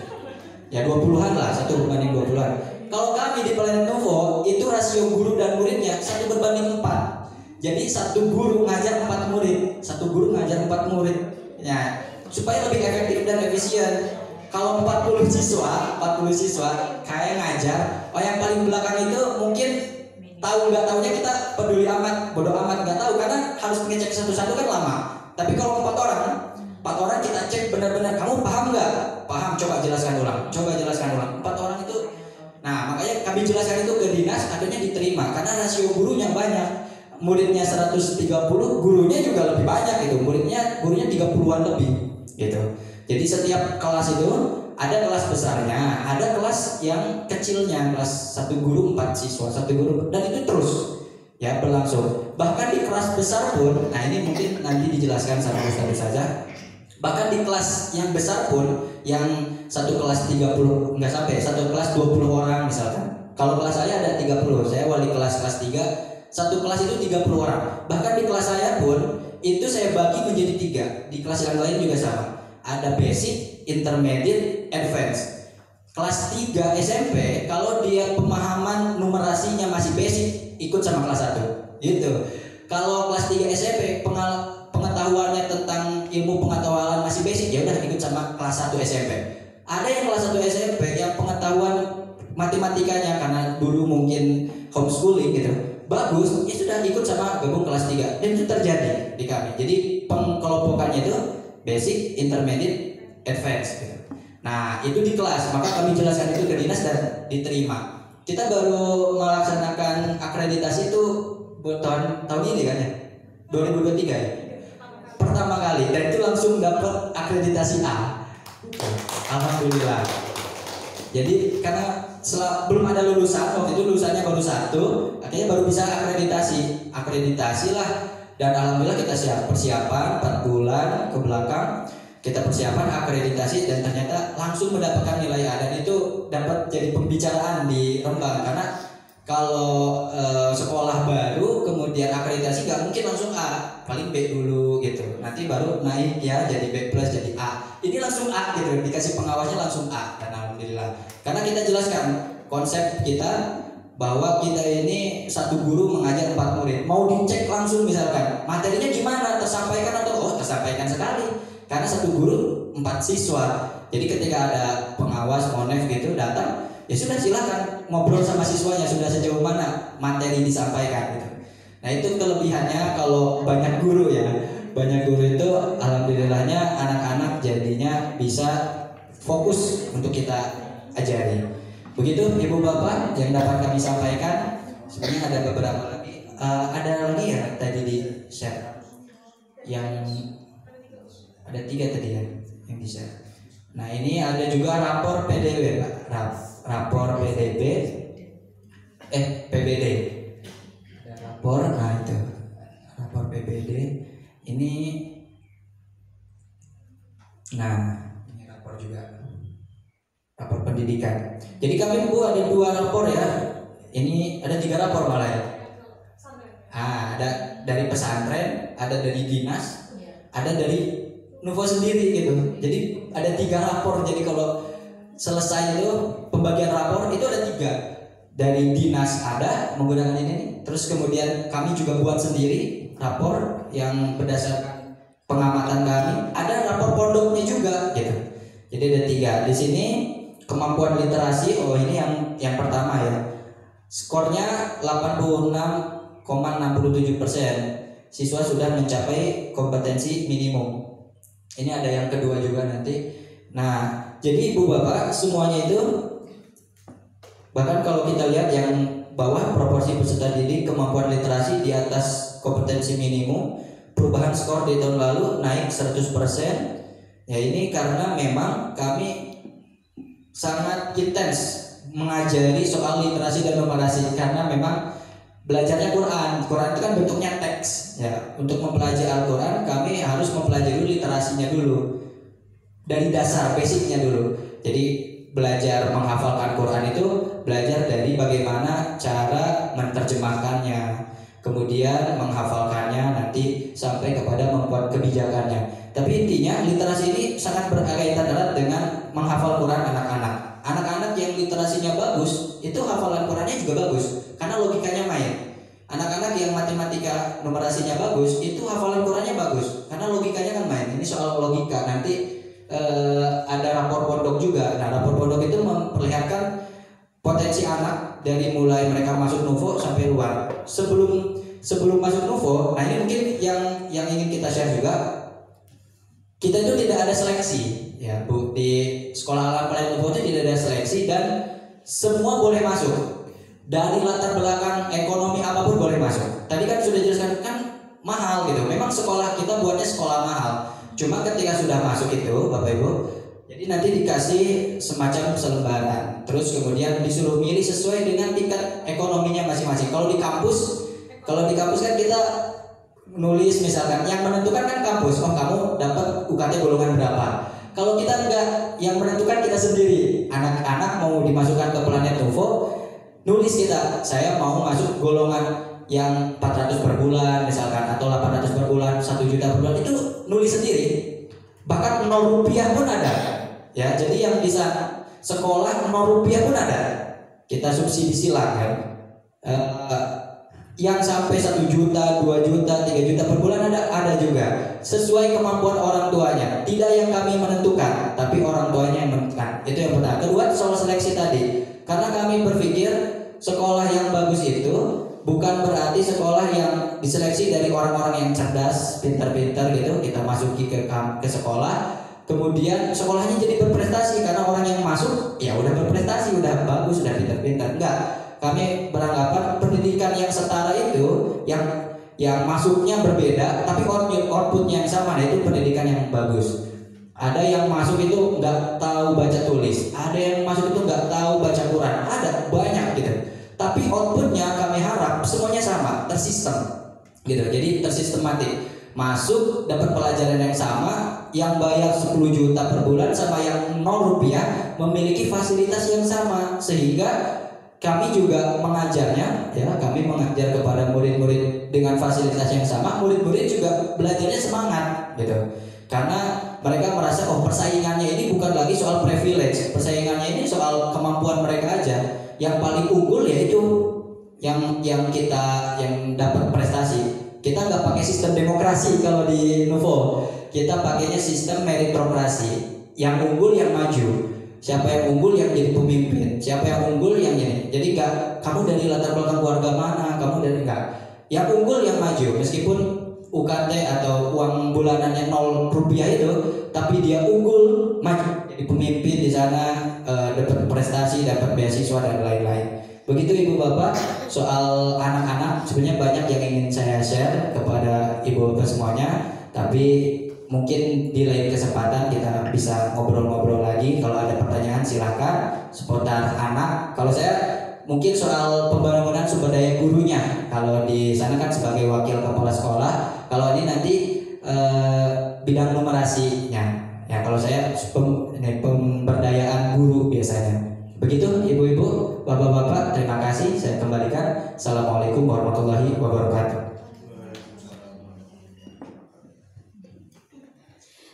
Ya 20-an lah, 1:20-an. Kalau kami di Planet Novo itu rasio guru dan muridnya 1:4. Jadi satu guru ngajar 4 murid, satu guru ngajar 4 murid. Ya, supaya lebih efektif dan efisien. Kalau 40 siswa kayak ngajar, yang paling belakang itu mungkin tahu nggak tahunya kita peduli amat, bodoh amat nggak tahu karena harus ngecek satu-satu kan lama. Tapi kalau 4 orang kita cek benar-benar kamu paham nggak? Paham, coba jelaskan ulang. 4 orang itu Nah, makanya kami jelaskan itu ke dinas, akhirnya diterima karena rasio gurunya banyak. Muridnya 130, gurunya juga lebih banyak gitu. Gurunya 30-an lebih gitu. Jadi setiap kelas itu ada kelas besarnya, ada kelas yang kecilnya, kelas 1 guru 4 siswa, 1 guru, dan itu terus ya berlangsung. Bahkan di kelas besar pun, nah ini mungkin nanti dijelaskan sama Ustaz saja. Bahkan di kelas yang besar pun, yang satu kelas 30, enggak sampai, satu kelas 20 orang misalkan. Kalau kelas saya ada 30, saya wali kelas 3, satu kelas itu 30 orang. Bahkan di kelas saya pun itu saya bagi menjadi 3. Di kelas yang lain juga sama. Ada basic, intermediate, advance. Kelas 3 SMP kalau dia pemahaman numerasinya masih basic, ikut sama kelas 1 gitu. Kalau kelas 3 SMP pengetahuannya tentang ilmu pengetahuan masih basic, ya udah ikut sama kelas 1 SMP. Ada yang kelas 1 SMP yang pengetahuan matematikanya karena dulu mungkin homeschooling gitu bagus, ya sudah ikut sama gabung kelas 3. Dan itu terjadi di kami. Jadi pengelompokannya itu basic, intermediate, advance gitu. Nah, itu di kelas, maka kami jelaskan itu ke dinas dan diterima. Kita baru melaksanakan akreditasi itu tahun ini kan ya? 2023 ya? Pertama kali, dan itu langsung dapat akreditasi A. Alhamdulillah. Jadi karena belum ada lulusan, waktu itu lulusannya baru 1, akhirnya baru bisa akreditasi lah. Dan alhamdulillah kita persiapan 4 bulan ke belakang, kita persiapan akreditasi dan ternyata langsung mendapatkan nilai A. Dan itu dapat jadi pembicaraan di Rembang, karena kalau sekolah baru kemudian akreditasi nggak mungkin langsung A, paling B dulu gitu, nanti baru naik ya jadi B plus jadi A. Ini langsung A gitu, dikasih pengawasnya langsung A. Dan alhamdulillah, karena kita jelaskan konsep kita bahwa kita ini 1 guru mengajar 4 murid, mau dicek langsung misalkan materinya gimana, tersampaikan atau tersampaikan sekali, karena 1 guru 4 siswa. Jadi ketika ada pengawas monef gitu datang, ya sudah silakan ngobrol sama siswanya sudah sejauh mana materi disampaikan gitu. Nah itu kelebihannya kalau banyak guru ya, banyak guru itu alhamdulillahnya anak-anak jadinya bisa fokus untuk kita ajari. Begitu Ibu Bapak yang dapat kami sampaikan. Sebenarnya ada beberapa lagi, ada lagi ya tadi di share yang ada 3 tadi ya yang di share. Nah ini ada juga rapor PDW Pak, rapor PDB PBD. Ada rapor, nah itu rapor PBD ini. Nah ini rapor juga, rapor pendidikan. Jadi kami Bu ada 2 rapor ya. Ini ada 3 rapor malah ya. Ada dari pesantren, ada dari dinas, ada dari Nuvo sendiri gitu. Jadi ada 3 rapor. Jadi kalau selesai itu pembagian rapor itu ada 3. Dari dinas ada menggunakan ini. Terus kemudian kami juga buat sendiri rapor yang berdasarkan pengamatan kami. Ada rapor pondoknya juga gitu. Jadi ada 3 di sini. Kemampuan literasi, ini yang pertama ya. Skornya 86,67%. Siswa sudah mencapai kompetensi minimum. Ini ada yang kedua juga nanti. Nah, jadi Ibu Bapak semuanya itu, bahkan kalau kita lihat yang bawah proporsi peserta didik kemampuan literasi di atas kompetensi minimum, perubahan skor di tahun lalu naik 100%. Ya ini karena memang kami sangat intens mengajari soal literasi dan numerasi, karena memang belajarnya Quran itu kan bentuknya teks ya. Untuk mempelajari Al-Quran kami harus mempelajari literasinya dulu dari dasar basicnya dulu. Jadi belajar menghafalkan Quran itu belajar dari bagaimana cara menerjemahkannya, kemudian menghafalkannya, nanti sampai kepada membuat kebijakannya. Tapi intinya literasi ini sangat berkaitan erat dengan menghafal Quran anak-anak. Anak-anak yang literasinya bagus, itu hafalan Qurannya juga bagus, karena logikanya main. Anak-anak yang matematika numerasinya bagus, itu hafalan Qurannya bagus, karena logikanya kan main. Ini soal logika. Nanti ada rapor pondok juga. Nah rapor pondok itu memperlihatkan potensi anak dari mulai mereka masuk Nuvo sampai luar. Sebelum masuk Nuvo, nah ini mungkin yang ingin kita share juga. Kita itu tidak ada seleksi ya Bu, di sekolah alam pelayanan Nuvo itu tidak ada seleksi, dan semua boleh masuk. Dari latar belakang ekonomi apapun boleh masuk. Tadi kan sudah jelaskan kan mahal gitu. Memang sekolah kita buatnya sekolah mahal. Cuma ketika sudah masuk itu Bapak Ibu, jadi nanti dikasih semacam selembaran. Terus kemudian disuruh milih sesuai dengan tingkat ekonominya masing-masing. Kalau di kampus kan kita nulis misalkan yang menentukan kan kampus. Oh, kamu dapat UKT golongan berapa. Kalau kita enggak, yang menentukan kita sendiri. Anak-anak mau dimasukkan ke Planet Nuvo, nulis kita, saya mau masuk golongan yang 400 per bulan misalkan, atau 800 per bulan, 1 juta per bulan, itu nulis sendiri. Bahkan 0 rupiah pun ada. Ya, jadi yang bisa sekolah 0 rupiah pun ada. Kita subsidi silang kan. Yang sampai 1 juta, 2 juta, 3 juta per bulan ada juga. Sesuai kemampuan orang tuanya. Tidak yang kami menentukan, tapi orang tuanya yang menentukan. Itu yang pertama. Kedua, soal seleksi tadi. Karena kami berpikir sekolah yang bagus itu bukan berarti sekolah yang diseleksi dari orang-orang yang cerdas, pintar-pintar gitu, kita masuki ke sekolah, kemudian sekolahnya jadi berprestasi karena orang yang masuk ya udah berprestasi, udah bagus, udah pintar-pintar. Enggak. Kami beranggapan pendidikan yang setara itu yang masuknya berbeda tapi outputnya yang sama, nah itu pendidikan yang bagus. Ada yang masuk itu nggak tahu baca tulis, ada yang masuk itu nggak tahu baca Quran, ada banyak gitu. Tapi outputnya kami harap semuanya sama, tersistem gitu. Jadi tersistematik. Masuk dapat pelajaran yang sama, yang bayar 10 juta per bulan sama yang 0 rupiah memiliki fasilitas yang sama, sehingga kami juga mengajarnya, ya kami mengajar kepada murid-murid dengan fasilitas yang sama, murid-murid juga belajarnya semangat gitu. Karena mereka merasa oh persaingannya ini bukan lagi soal privilege, persaingannya ini soal kemampuan mereka aja. Yang paling unggul yaitu yang dapat prestasi. Kita nggak pakai sistem demokrasi kalau di Nuvo, kita pakainya sistem meritokrasi. Yang unggul yang maju. Siapa yang unggul yang jadi pemimpin, siapa yang unggul yang ini. Jadi enggak kamu dari latar belakang keluarga mana, kamu dari enggak. Yang unggul yang maju, meskipun UKT atau uang bulanannya 0 rupiah itu, tapi dia unggul maju jadi pemimpin di sana, dapat prestasi, dapat beasiswa dan lain-lain. Begitu Ibu Bapak, soal anak-anak sebenarnya banyak yang ingin saya share kepada Ibu Bapak semuanya, tapi mungkin di lain kesempatan kita bisa ngobrol-ngobrol lagi. Kalau ada pertanyaan silakan seputar anak. Kalau saya mungkin soal pembangunan sumber daya gurunya. Kalau di sana kan sebagai wakil kepala sekolah. Kalau ini nanti bidang numerasinya. Ya kalau saya pemberdayaan guru biasanya. Begitu ibu-ibu, bapak-bapak, terima kasih. Saya kembalikan. Assalamualaikum warahmatullahi wabarakatuh.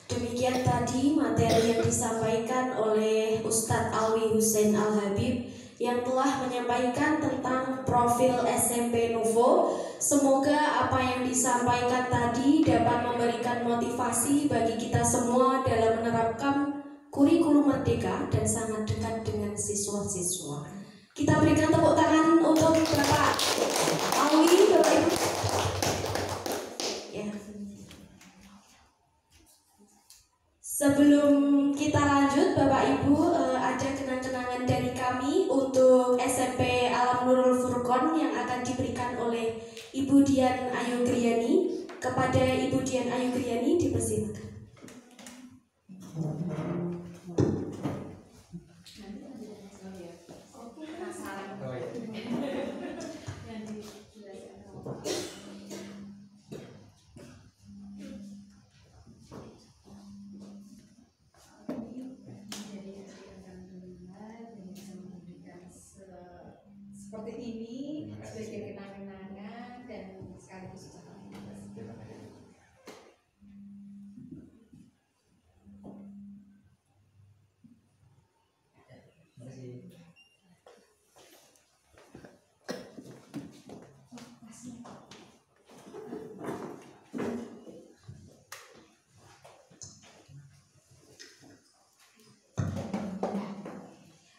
Demikian tadi materi yang disampaikan oleh Ustadz Alwi Hussein Al-Habib yang telah menyampaikan tentang profil SMP Nuvo. Semoga apa yang disampaikan tadi dapat memberikan motivasi bagi kita semua dalam menerapkan kurikulum merdeka dan sangat dekat dengan siswa-siswa. Kita berikan tepuk tangan untuk Bapak Alwi, Bapak Ibu. Ya. Sebelum kita lanjut, Bapak Ibu, ada kenang-kenangan dari kami untuk SMP Alam Nurul Furqon yang akan diberikan oleh Ibu Dian Ayu Griani. Kepada Ibu Dian Ayu Griani dipersilakan.
Seperti ini sebagai kenang-kenangan dan sekaligus ucapan terima kasih.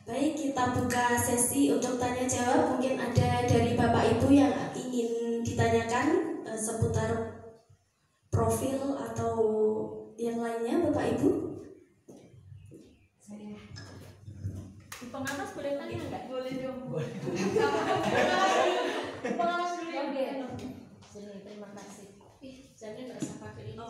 Baik, kita buka sesi untuk tanya jawab. Mungkin ada dari Bapak Ibu yang ingin ditanyakan seputar profil atau yang lainnya, Bapak Ibu.
Saya di pengatas boleh tanya enggak? Pengawas dulu ya.
Sini, terima kasih. Jadi nggak usah pakai ini.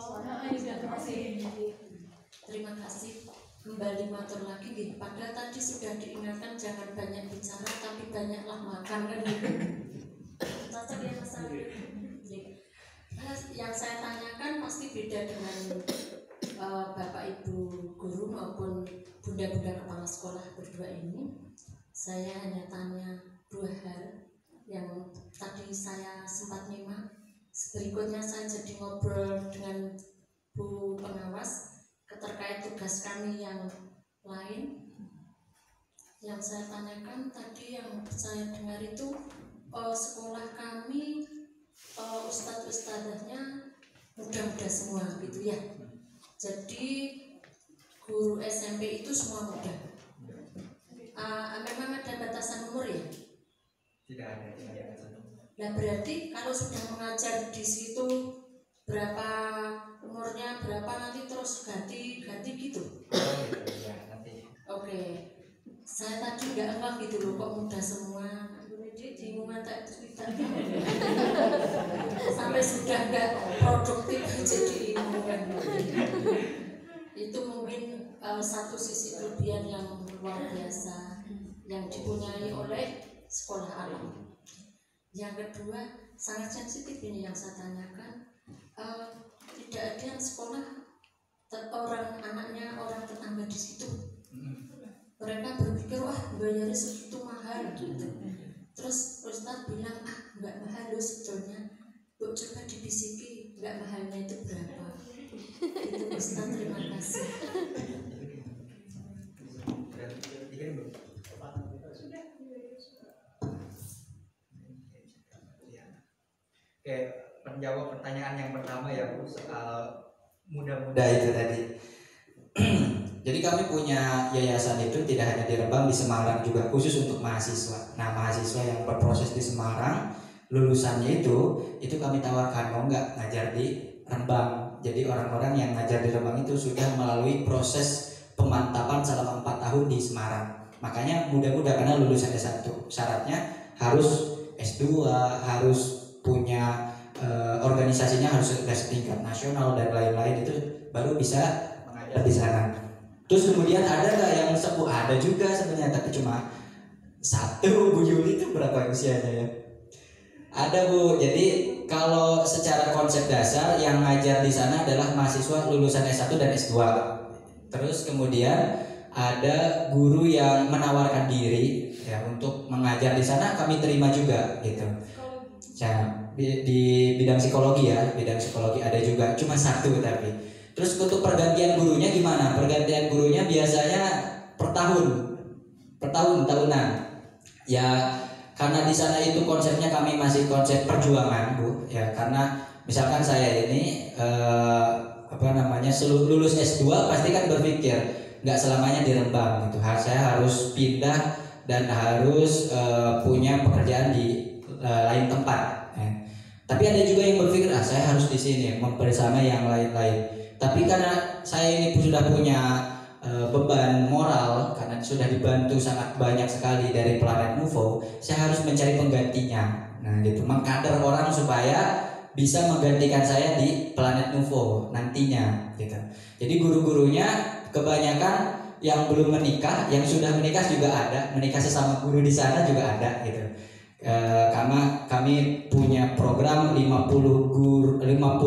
Terima kasih. Kembali matur lagi nih. Padahal tadi sudah diingatkan jangan banyak bicara tapi banyaklah makan kan. Cocok ya Mas Alwi? Yang saya tanyakan pasti beda dengan Bapak Ibu guru maupun bunda-bunda kepala sekolah berdua ini. Saya hanya tanya dua hal yang tadi saya sempat nyimak. Berikutnya saya jadi ngobrol dengan Bu Pengawas terkait tugas kami yang lain. Yang saya tanyakan tadi yang saya dengar itu sekolah kami ustadz-ustadzahnya muda-muda semua gitu ya. Jadi guru SMP itu semua muda. Memang ada batasan umur ya?
Tidak ada batasan umur.
Nah berarti kalau sudah mengajar di situ berapa umurnya berapa nanti terus ganti gitu?
Ya, nanti.
Oke. Saya tadi nggak enggak gitu loh kok muda semua. Bingung tak cerita. Sampai sudah nggak produktif jadi ilmuwan. Itu mungkin satu sisi kelebihan yang luar biasa yang dipunyai oleh sekolah alam. Yang kedua sangat sensitif ini yang saya tanyakan. Tidak ada yang sekolah anaknya orang tetangga di situ. Mereka berpikir wah bayarnya segitu mahal gitu. Terus Ustadz bilang nggak mahal loh sebetulnya. Bu coba dibisiki nggak mahalnya itu berapa. Itu Ustadz, terima kasih.
Oke, menjawab pertanyaan yang pertama ya Bu soal muda-muda itu tadi. Jadi kami punya yayasan itu tidak hanya di Rembang, di Semarang juga khusus untuk mahasiswa. Nah mahasiswa yang berproses di Semarang lulusannya itu kami tawarkan mau nggak ngajar di Rembang. Jadi orang-orang yang ngajar di Rembang itu sudah melalui proses pemantapan selama 4 tahun di Semarang. Makanya muda-muda karena lulusan S1 syaratnya harus S2, harus punya organisasinya harus sudah setingkat nasional dan lain-lain, itu baru bisa mengajar di sana. Terus kemudian ada nggak yang sepuh? Ada juga sebenarnya, tapi cuma satu. Bu Yuli itu berapa usianya ya? Ada Bu. Jadi kalau secara konsep dasar yang ngajar di sana adalah mahasiswa lulusan S1 dan S2. Terus kemudian ada guru yang menawarkan diri ya untuk mengajar di sana, kami terima juga gitu. Ya, di bidang psikologi ya, bidang psikologi ada juga, cuma satu tapi. Terus untuk pergantian gurunya gimana? Pergantian gurunya biasanya per tahunan. Ya karena di sana itu konsepnya kami masih konsep perjuangan Bu. Ya karena misalkan saya ini lulus S2 pasti kan berpikir nggak selamanya di Rembang gitu. Saya harus pindah dan harus punya pekerjaan di lain tempat. Tapi ada juga yang berpikir saya harus di sini bersama yang lain-lain. Tapi karena saya ini sudah punya beban moral karena sudah dibantu sangat banyak sekali dari Planet Nuvo, saya harus mencari penggantinya. Nah, gitu, mengkader orang supaya bisa menggantikan saya di Planet Nuvo nantinya, gitu. Jadi guru-gurunya kebanyakan yang belum menikah, yang sudah menikah juga ada, menikah sesama guru di sana juga ada, gitu. Karena kami punya program 50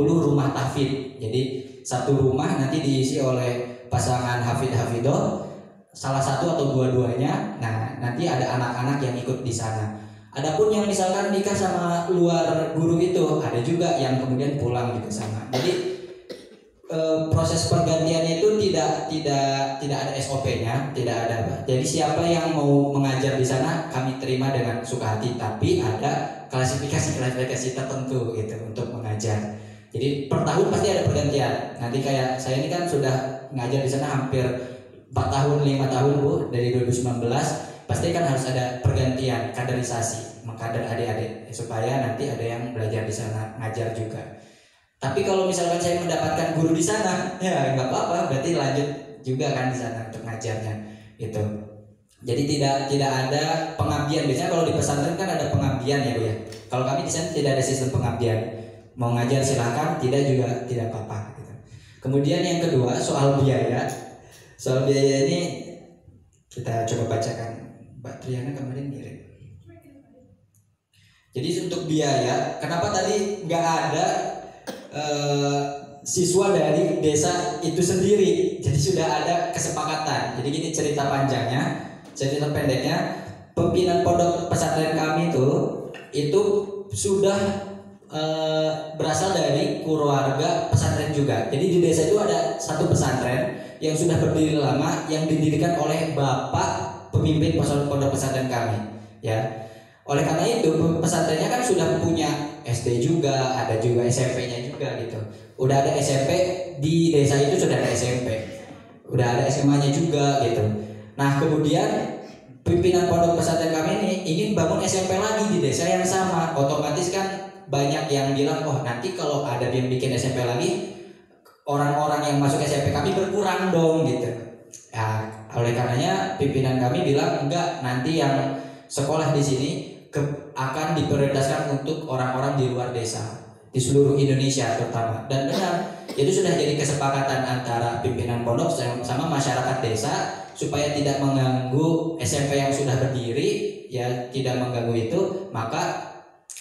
rumah tahfidz. Jadi satu rumah nanti diisi oleh pasangan hafidh-hafidhoh, salah satu atau dua-duanya. Nah, nanti ada anak-anak yang ikut di sana. Adapun yang misalkan nikah sama luar guru itu ada juga yang kemudian pulang juga sama. Jadi proses pergantian itu tidak ada SOP-nya, tidak ada apa. Jadi siapa yang mau mengajar di sana kami terima dengan suka hati, tapi ada klasifikasi tertentu gitu untuk mengajar. Jadi per tahun pasti ada pergantian. Nanti kayak saya ini kan sudah ngajar di sana hampir 4 tahun, 5 tahun Bu, dari 2019. Pasti kan harus ada pergantian, kaderisasi, mengkader adik-adik supaya nanti ada yang belajar di sana, ngajar juga. Tapi kalau misalkan saya mendapatkan guru di sana, ya nggak apa-apa, berarti lanjut juga kan di sana untuk ngajarnya. Itu. Jadi tidak ada pengabdian. Biasanya kalau di pesantren kan ada pengabdian ya Bu ya. Kalau kami di sana tidak ada sistem pengabdian. Mau ngajar silakan, tidak juga tidak apa-apa gitu. Kemudian yang kedua soal biaya. Soal biaya ini kita coba bacakan. Mbak Triana kemarin ngirim. Jadi untuk biaya, kenapa tadi nggak ada siswa dari desa itu sendiri? Jadi sudah ada kesepakatan. Jadi gini cerita panjangnya. Cerita pendeknya, pimpinan pondok pesantren kami itu sudah berasal dari keluarga pesantren juga. Jadi di desa itu ada satu pesantren yang sudah berdiri lama, yang didirikan oleh bapak pemimpin pondok pesantren kami. Ya, oleh karena itu pesantrennya kan sudah punya SD juga, ada juga SMP-nya juga gitu. Udah ada SMP di desa itu, sudah ada SMP, udah ada SMA-nya juga gitu. Nah kemudian pimpinan pondok pesantren kami ini ingin bangun SMP lagi di desa yang sama. Otomatis kan banyak yang bilang, oh nanti kalau ada yang bikin SMP lagi, orang-orang yang masuk SMP kami berkurang dong gitu. Ya, oleh karenanya pimpinan kami bilang enggak, nanti yang sekolah di sini akan diprioritaskan untuk orang-orang di luar desa, di seluruh Indonesia terutama. Dan benar, itu sudah jadi kesepakatan antara pimpinan pondok sama masyarakat desa supaya tidak mengganggu SMP yang sudah berdiri, ya tidak mengganggu itu, maka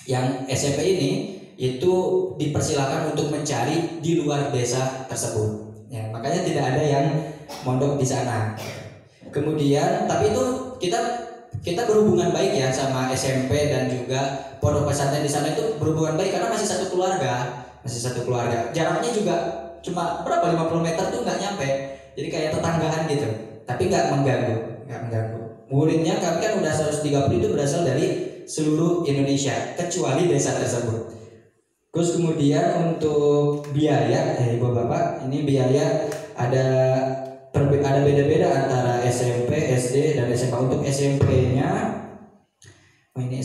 yang SMP ini itu dipersilakan untuk mencari di luar desa tersebut. Ya, makanya tidak ada yang mondok di sana. Kemudian, tapi itu kita berhubungan baik ya sama SMP dan juga pondok pesantren di sana itu berhubungan baik karena masih satu keluarga. Jaraknya juga cuma berapa 50 meter tuh nggak nyampe. Jadi kayak tetanggaan gitu. Tapi nggak mengganggu. Muridnya kami kan udah 130 itu berasal dari seluruh Indonesia kecuali desa tersebut. Terus kemudian untuk biaya, Bapak, ini biaya ada beda-beda antara SMP, SD dan SMA. Untuk SMP-nya, ini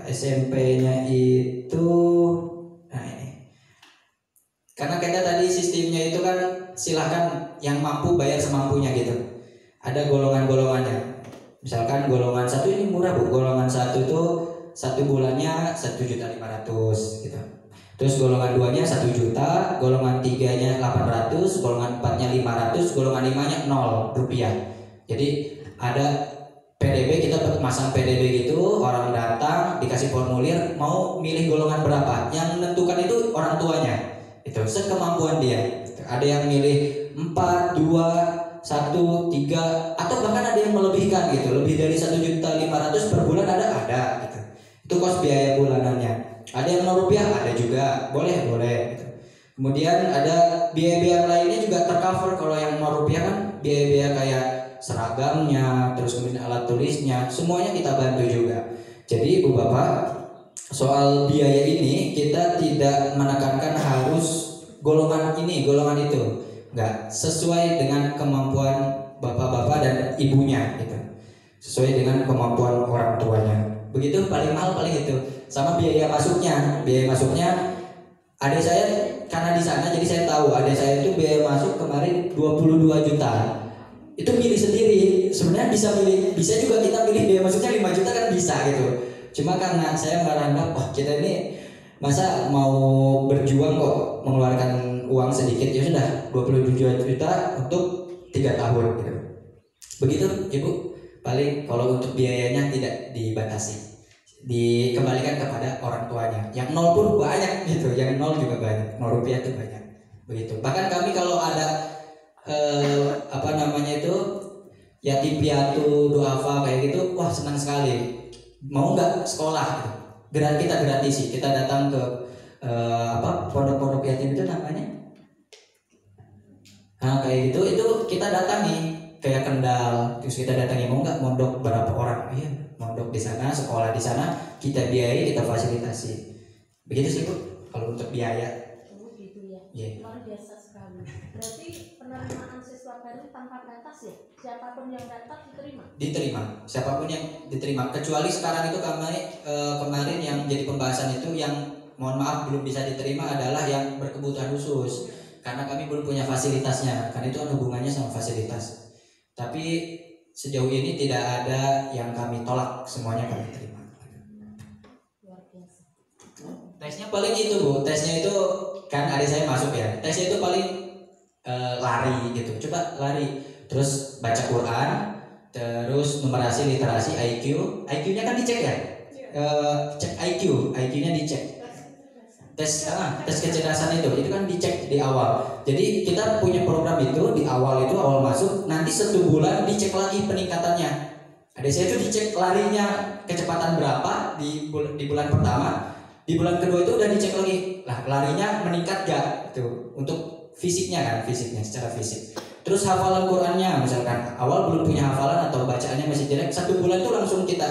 SMP-nya itu, nah ini. Karena kita tadi sistemnya itu kan silahkan yang mampu bayar semampunya gitu. Ada golongan-golongannya. Misalkan golongan 1 ini murah Bu. Golongan 1 itu 1 bulannya 1.500.000 gitu. Terus golongan 2-nya 1 juta, golongan 3-nya 800, golongan 4-nya 500, golongan 5-nya 0 rupiah. Jadi ada PDB, kita masang PDB gitu, orang datang dikasih formulir mau milih golongan berapa. Yang menentukan itu orang tuanya. Itu sekemampuan dia. Ada yang milih 4, 2, 1, 3, atau bahkan ada yang melebihkan gitu, lebih dari 1.500.000 per bulan ada gitu. Itu kos biaya bulanannya. Ada yang 0 rupiah, ada juga, boleh gitu. Kemudian ada biaya-biaya lainnya juga tercover. Kalau yang 0 rupiah kan biaya-biaya kayak seragamnya, terus kemudian alat tulisnya, semuanya kita bantu juga. Jadi Bu Bapak, soal biaya ini kita tidak menekankan harus golongan ini, golongan itu. Enggak, sesuai dengan kemampuan bapak-bapak dan ibunya gitu. Sesuai dengan kemampuan orang tuanya. Begitu paling mahal paling itu. Sama biaya masuknya. Biaya masuknya adik saya karena di sana jadi saya tahu adik saya itu biaya masuk kemarin 22 juta. Itu milih sendiri. Sebenarnya bisa juga kita milih biaya masuknya 5 juta kan bisa gitu. Cuma karena saya menganggap kita ini masa mau berjuang kok mengeluarkan uang sedikit, ya sudah 27 juta untuk 3 tahun gitu. Begitu Ibu, paling kalau untuk biayanya tidak dibatasi, dikembalikan kepada orang tuanya. Yang 0 pun banyak gitu, yang 0 juga banyak, 0 rupiah itu banyak. Begitu. Bahkan kami kalau ada yatim piatu, duafa kayak gitu, wah senang sekali. Mau nggak sekolah gitu. Kita gratisi, kita datang ke pondok-pondok yatim itu namanya. Nah kayak gitu itu kita datangi kayak Kendal, terus kita datangi mau nggak mondok berapa orang? Iya, mondok di sana, sekolah di sana, kita biayai, kita fasilitasi. Begitu sih Bu, kalau untuk biaya.
Oh gitu ya.
Yeah.
Luar biasa sekali. Berarti penerimaan siswa baru tanpa batas ya? Siapapun yang datang diterima?
Diterima, siapapun yang diterima. Kecuali sekarang itu kemarin yang jadi pembahasan itu yang mohon maaf belum bisa diterima adalah yang berkebutuhan khusus. Karena kami belum punya fasilitasnya, karena itu hubungannya sama fasilitas. Tapi sejauh ini tidak ada yang kami tolak, semuanya kami terima.
Luar biasa.
Tesnya paling itu Bu, tesnya itu kan adik saya masuk ya, tesnya itu paling lari gitu, coba lari, terus baca Quran, terus numerasi, literasi, IQ-nya kan dicek ya, cek IQ-nya dicek, tes kecerdasan itu kan dicek di awal. Jadi kita punya program itu di awal masuk, nanti 1 bulan dicek lagi peningkatannya. Adik saya itu dicek larinya kecepatan berapa di bulan pertama, di bulan kedua itu udah dicek lagi, lah larinya meningkat gak itu untuk fisiknya secara fisik. Terus hafalan Qurannya, misalkan awal belum punya hafalan atau bacaannya masih jelek, 1 bulan itu langsung kita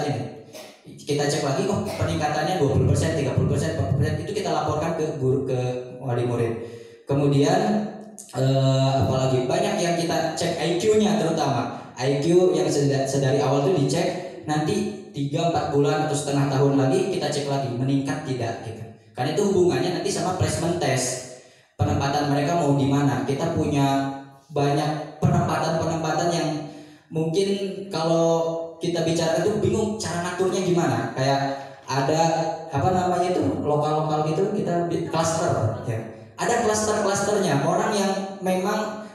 cek lagi, oh peningkatannya 20%, 30%, 40%, itu kita laporkan ke guru, ke wali murid. Kemudian apalagi banyak yang kita cek IQ-nya, terutama IQ yang sedari awal itu dicek, nanti 3-4 bulan atau setengah tahun lagi kita cek lagi meningkat tidak gitu. Karena itu hubungannya nanti sama placement test, penempatan mereka mau di mana. Kita punya banyak penempatan yang mungkin kalau kita bicara itu bingung cara ngaturnya gimana. Kayak ada lokal gitu, kita cluster ya. Ada clusternya orang yang memang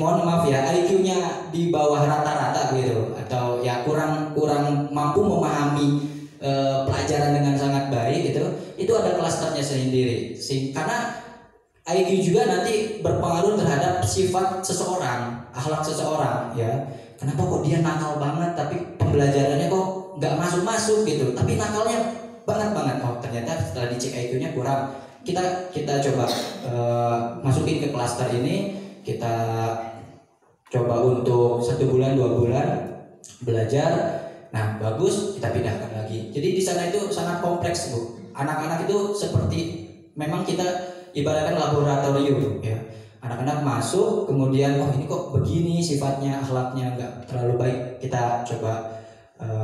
mohon maaf ya, IQ-nya di bawah rata-rata gitu, atau ya kurang mampu memahami pelajaran dengan sangat baik gitu. Itu ada klasternya sendiri. Karena IQ juga nanti berpengaruh terhadap sifat seseorang, akhlak seseorang ya. Kenapa kok dia nakal banget tapi pembelajarannya kok nggak masuk gitu, tapi nakalnya banget. Oh ternyata setelah dicek IQ-nya kurang. Kita coba masukin ke klaster ini, kita coba untuk 1 bulan 2 bulan belajar. Nah bagus, kita pindahkan lagi. Jadi di sana itu sangat kompleks Bu. Anak-anak itu seperti memang kita ibaratkan laboratorium ya. Anak-anak masuk, kemudian oh ini kok begini sifatnya, akhlaknya nggak terlalu baik, kita coba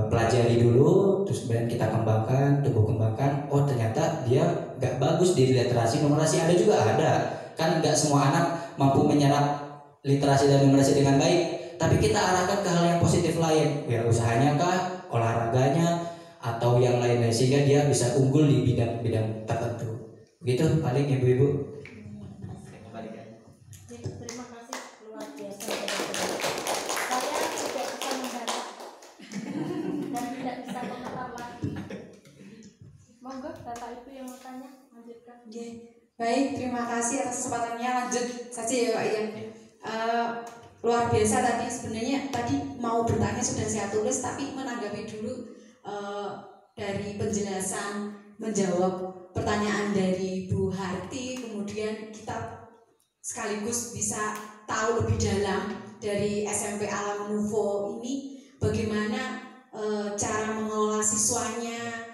pelajari dulu, terus kemudian kita kembangkan, oh ternyata dia nggak bagus di literasi, numerasi ada kan, nggak semua anak mampu menyerap literasi dan numerasi dengan baik, tapi kita arahkan ke hal yang positif lain, ya usahanya kah, olahraganya atau yang lain-lain, sehingga dia bisa unggul di bidang tertentu. Begitu paling ibu-ibu.
Terima kasih, luar biasa. Saya tidak bisa membaca dan tidak bisa komentar lagi. Monggo Bapak Ibu yang mau tanya, lanjutkan.
Baik, terima kasih atas kesempatannya. Lanjut saja ya Pak Ian. Luar biasa tadi, sebenarnya tadi mau bertanya sudah saya tulis, tapi menanggapi dulu dari penjelasan, menjawab pertanyaan dari Bu Harti, kemudian kita sekaligus bisa tahu lebih dalam dari SMP Alam Nuvo ini bagaimana cara mengelola siswanya.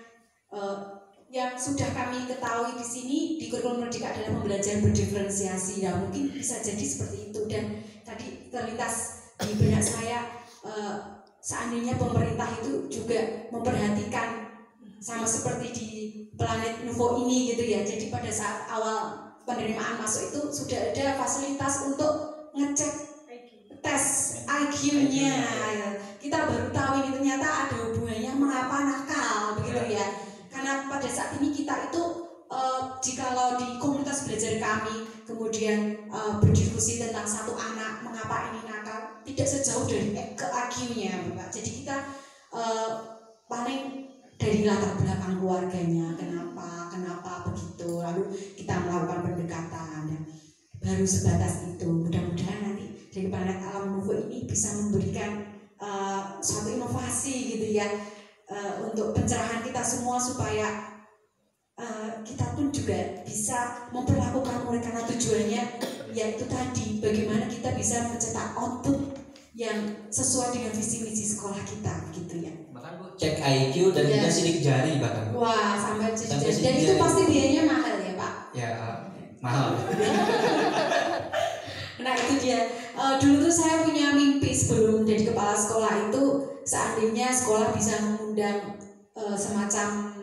Yang sudah kami ketahui di sini di kurikulum Merdeka adalah pembelajaran berdiferensiasi. Ya mungkin bisa jadi seperti itu, dan tadi terlintas di benak saya seandainya pemerintah itu juga memperhatikan sama seperti di planet Nuvo ini gitu ya. Jadi pada saat awal penerimaan masuk itu sudah ada fasilitas untuk ngecek tes IQ-nya. Kita baru tahu ini ternyata ada hubungannya mengapa nakal begitu ya. Karena pada saat ini kita itu jikalau di komunitas belajar kami kemudian berdiskusi tentang satu anak mengapa ini nakal, tidak sejauh dari ke IQ-nya Bapak. Jadi kita paling dari latar belakang keluarganya, kenapa begitu, lalu kita melakukan pendekatan, dan baru sebatas itu. Mudah-mudahan nanti dari planet Alam Nuvo ini bisa memberikan suatu inovasi gitu ya, untuk pencerahan kita semua supaya kita pun juga bisa memperlakukan mereka, karena tujuannya yaitu tadi bagaimana kita bisa mencetak output yang sesuai dengan visi misi sekolah kita gitu ya.
Bahkan Bu cek IQ dan juga sidik jari bahkan Bu.
Wah sampai sidik jari, dan itu pasti biayanya mahal ya Pak?
Ya mahal.
Nah itu dia. Dulu tuh saya punya mimpi sebelum jadi kepala sekolah itu, seandainya sekolah bisa mengundang semacam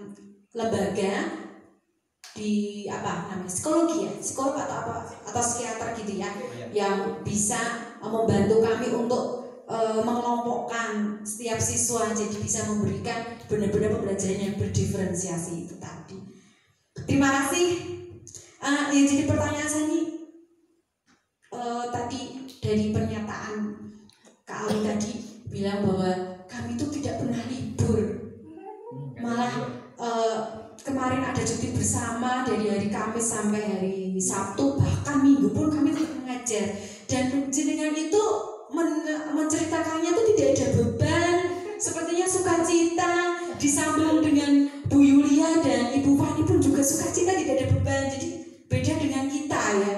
lembaga di psikologi ya, psikolog atau psikiater gitu ya, yang bisa membantu kami untuk mengelompokkan setiap siswa jadi bisa memberikan benar-benar pembelajaran yang berdiferensiasi itu tadi. Terima kasih. Yang jadi pertanyaan saya ini tadi dari pernyataan Kak Ali tadi bilang bahwa kami itu tidak pernah libur, malah kemarin ada cuti bersama dari hari Kamis sampai hari Sabtu, bahkan Minggu pun kami tetap mengajar. Dan jenengan itu menceritakannya itu tidak ada beban, sepertinya sukacita, disambung dengan Bu Yulia dan Ibu Fani pun juga sukacita, tidak ada beban. Jadi beda dengan kita ya.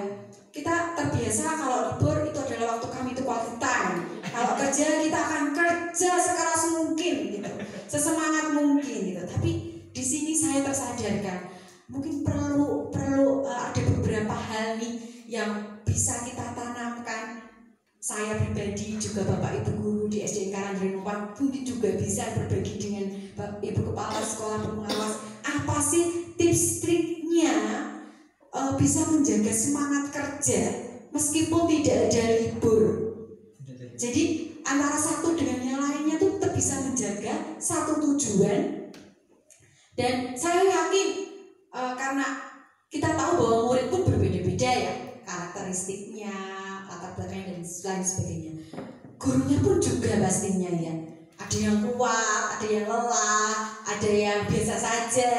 Kita terbiasa kalau libur itu adalah waktu kami itu quality time. Kalau kerja kita akan kerja sekeras mungkin gitu, sesemangat mungkin gitu. Tapi di sini saya tersadarkan mungkin perlu ada beberapa hal nih yang bisa kita tanamkan. Saya pribadi juga Bapak Ibu guru di SDN Karangrenupan mungkin juga bisa berbagi dengan Bapak Ibu kepala sekolah pengawas apa sih tips triknya bisa menjaga semangat kerja meskipun tidak ada libur. Jadi antara satu dengan yang lainnya tuh tetap bisa menjaga satu tujuan. Dan saya yakin karena kita tahu bahwa murid pun berbeda-beda ya karakteristiknya, latar belakangnya dan lain sebagainya. Gurunya pun juga pastinya ya. Ada yang kuat, ada yang lelah, ada yang biasa saja.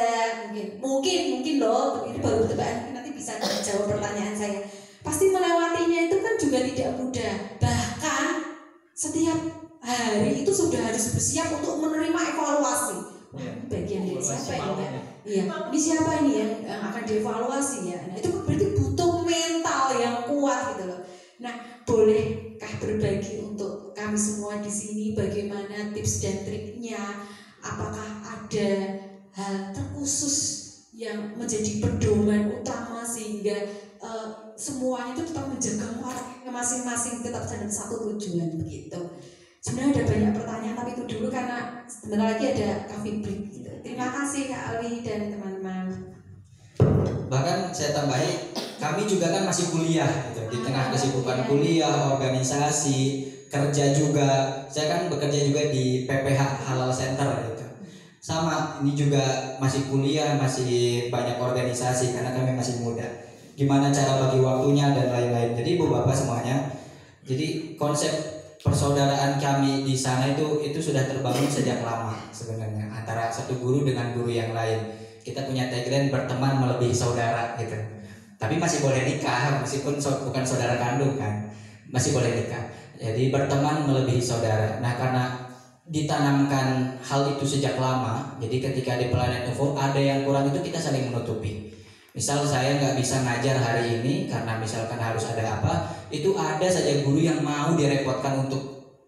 Mungkin loh, ini baru tebakan, nanti bisa jawab pertanyaan saya. Pasti melewatinya itu kan juga tidak mudah. Bahkan setiap hari itu sudah harus bersiap untuk menerima evaluasi. Wah, ini bagian dari siapa ini ya? Iya, ini siapa ini yang akan dievaluasi ya? Nah, itu berarti butuh mental yang kuat gitu loh. Nah, bolehkah berbagi untuk kami semua di sini bagaimana tips dan triknya? Apakah ada hal terkhusus yang menjadi pedoman utama sehingga semuanya itu tetap menjaga muara masing-masing, tetap dalam satu tujuan begitu? Sebenarnya ada banyak pertanyaan, tapi itu dulu karena sebentar lagi ada coffee break gitu. Terima kasih Kak Ali dan teman-teman.
Bahkan saya tambahin, kami juga kan masih kuliah gitu. Di tengah kesibukan kuliah, organisasi, kerja juga. Saya kan bekerja juga di PPH Halal Center gitu. Sama, ini juga masih kuliah, masih banyak organisasi karena kami masih muda. Gimana cara bagi waktunya dan lain-lain. Jadi Ibu Bapak semuanya, jadi konsep persaudaraan kami di sana itu sudah terbangun sejak lama sebenarnya antara satu guru dengan guru yang lain. Kita punya tagline berteman melebihi saudara gitu. Tapi masih boleh nikah meskipun bukan saudara kandung kan. Masih boleh nikah. Jadi berteman melebihi saudara. Nah, karena ditanamkan hal itu sejak lama, jadi ketika di Planet UFO ada yang kurang itu kita saling menutupi. Misal saya nggak bisa ngajar hari ini karena misalkan harus ada apa, itu ada saja guru yang mau direpotkan untuk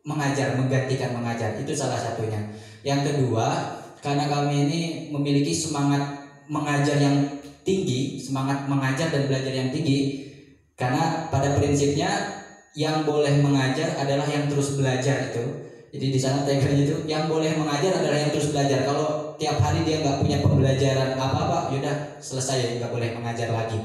mengajar, menggantikan mengajar. Itu salah satunya. Yang kedua, karena kami ini memiliki semangat mengajar yang tinggi, semangat mengajar dan belajar yang tinggi. Karena pada prinsipnya yang boleh mengajar adalah yang terus belajar itu. Jadi di sana tagline itu yang boleh mengajar adalah yang terus belajar. Kalau tiap hari dia nggak punya pembelajaran apa-apa, yaudah selesai ya, nggak boleh mengajar lagi.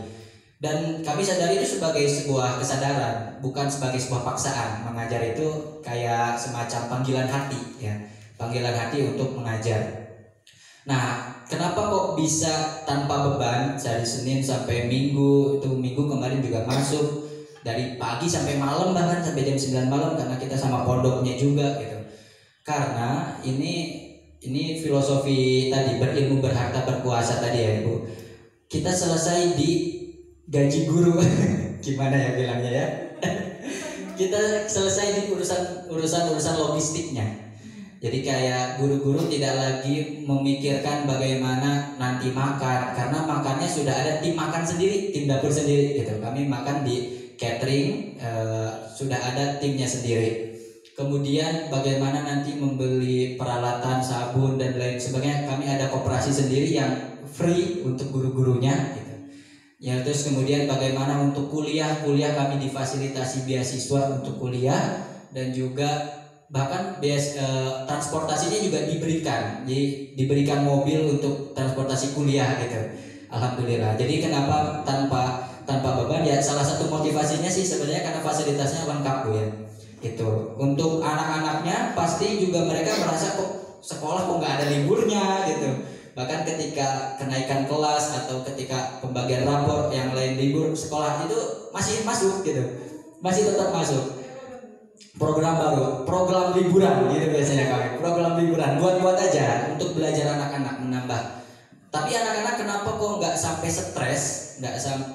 Dan kami sadari itu sebagai sebuah kesadaran, bukan sebagai sebuah paksaan. Mengajar itu kayak semacam panggilan hati ya, panggilan hati untuk mengajar. Nah, kenapa kok bisa tanpa beban dari Senin sampai Minggu? Itu Minggu kemarin juga masuk dari pagi sampai malam, bahkan sampai jam 9 malam karena kita sama pondoknya juga gitu. Karena ini filosofi tadi berilmu berharta berkuasa tadi ya Ibu. Kita selesai di gaji guru. Gimana ya bilangnya ya? Kita selesai di urusan logistiknya. Jadi kayak guru-guru tidak lagi memikirkan bagaimana nanti makan, karena makannya sudah ada tim makan sendiri, tim dapur sendiri gitu. Kami makan di catering, sudah ada timnya sendiri. Kemudian bagaimana nanti membeli peralatan, sabun dan lain sebagainya, kami ada koperasi sendiri yang free untuk guru-gurunya gitu. Ya, terus kemudian bagaimana untuk kuliah kami difasilitasi beasiswa untuk kuliah, dan juga bahkan transportasinya juga diberikan. Jadi diberikan mobil untuk transportasi kuliah gitu. Alhamdulillah. Jadi kenapa tanpa beban ya, salah satu motivasinya sih sebenarnya karena fasilitasnya lengkap Bu ya. Gitu. Untuk anak-anaknya pasti juga mereka merasa kok sekolah kok nggak ada liburnya gitu. Bahkan ketika kenaikan kelas atau ketika pembagian rapor yang lain libur, sekolah itu masih masuk gitu, masih tetap masuk. Program baru, program liburan gitu biasanya kami. Program liburan buat aja untuk belajar anak-anak menambah. Tapi anak-anak kenapa kok nggak sampai stres?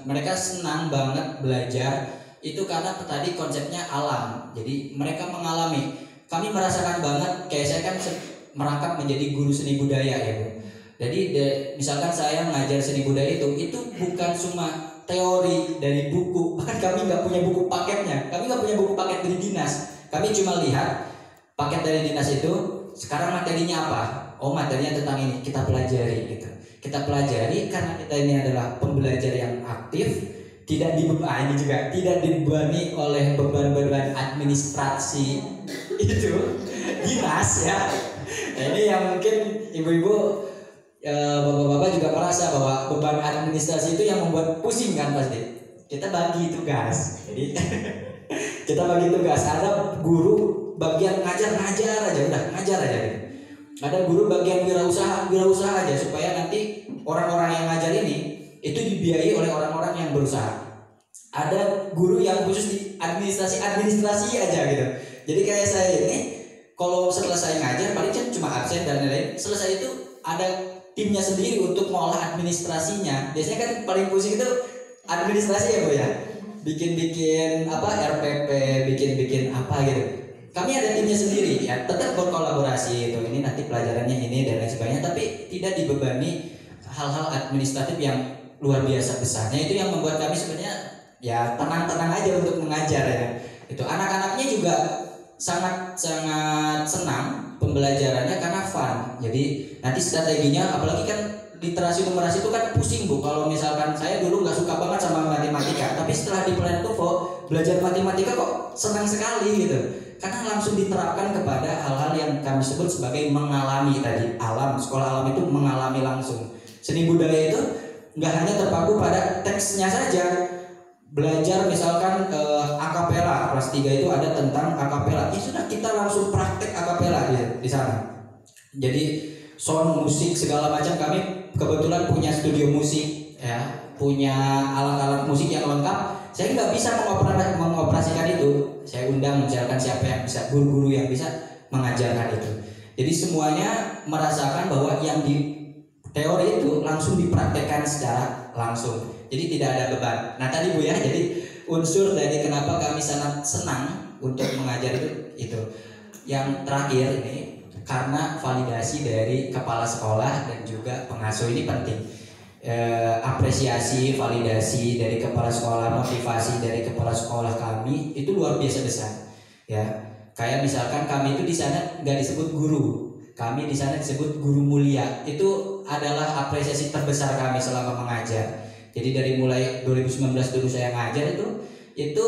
Mereka senang banget belajar. Itu karena tadi konsepnya alam. Jadi mereka mengalami. Kami merasakan banget, kayak saya kan merangkap menjadi guru seni budaya ya Bu. Jadi misalkan saya mengajar seni budaya itu bukan cuma teori dari buku. Bahkan kami nggak punya buku paketnya. Kami nggak punya buku paket dari dinas. Kami cuma lihat paket dari dinas itu sekarang materinya apa. Oh materinya tentang ini, kita pelajari gitu. Kita pelajari karena kita ini adalah pembelajar yang aktif. Tidak dibebani oleh beban-beban administrasi itu dinas ya. Nah, ini yang mungkin ibu-ibu, bapak-bapak juga merasa bahwa beban administrasi itu yang membuat pusing kan pasti. Kita bagi tugas. Jadi kita bagi tugas. Ada guru bagian ngajar aja, udah ngajar aja. Ada guru bagian wirausaha aja supaya nanti orang-orang yang ngajar ini itu dibiayai oleh orang-orang yang berusaha. Ada guru yang khusus di administrasi aja gitu. Jadi kayak saya ini kalau selesai ngajar paling cuma absen dan lain-lain. Selesai itu ada timnya sendiri untuk mengolah administrasinya. Biasanya kan paling pusing itu administrasi ya Bu ya. Bikin RPP, bikin apa gitu. Kami ada timnya sendiri ya, tetap berkolaborasi itu. Ini nanti pelajarannya ini dan lain sebagainya, tapi tidak dibebani hal-hal administratif yang luar biasa besarnya. Itu yang membuat kami sebenarnya ya tenang-tenang aja untuk mengajar ya. Itu anak-anaknya juga sangat senang pembelajarannya karena fun. Jadi nanti strateginya, apalagi kan literasi numerasi itu kan pusing Bu. Kalau misalkan saya dulu nggak suka banget sama matematika, tapi setelah di Planet Nuvo belajar matematika kok senang sekali gitu. Karena langsung diterapkan kepada hal-hal yang kami sebut sebagai mengalami tadi. Alam, sekolah alam itu mengalami langsung. Seni budaya itu nggak hanya terpaku pada teksnya saja. Belajar misalkan akapela, kelas 3 itu ada tentang akapela. Ya sudah, kita langsung praktek akapela di sana. Jadi sound, musik, segala macam. Kami kebetulan punya studio musik ya, punya alat-alat musik yang lengkap. Saya nggak bisa mengoperasikan itu. Saya undang misalkan siapa yang bisa, guru-guru yang bisa mengajarkan itu. Jadi semuanya merasakan bahwa yang di teori itu langsung dipraktekkan secara langsung. Jadi tidak ada beban. Nah tadi Bu ya, jadi unsur dari kenapa kami sangat senang untuk mengajar itu. Yang terakhir ini karena validasi dari kepala sekolah dan juga pengasuh ini penting. Apresiasi, validasi dari kepala sekolah, motivasi dari kepala sekolah kami itu luar biasa besar. Ya, kayak misalkan kami itu di sana nggak disebut guru, kami di sana disebut guru mulia. Itu adalah apresiasi terbesar kami selama mengajar. Jadi dari mulai 2019 dulu saya ngajar itu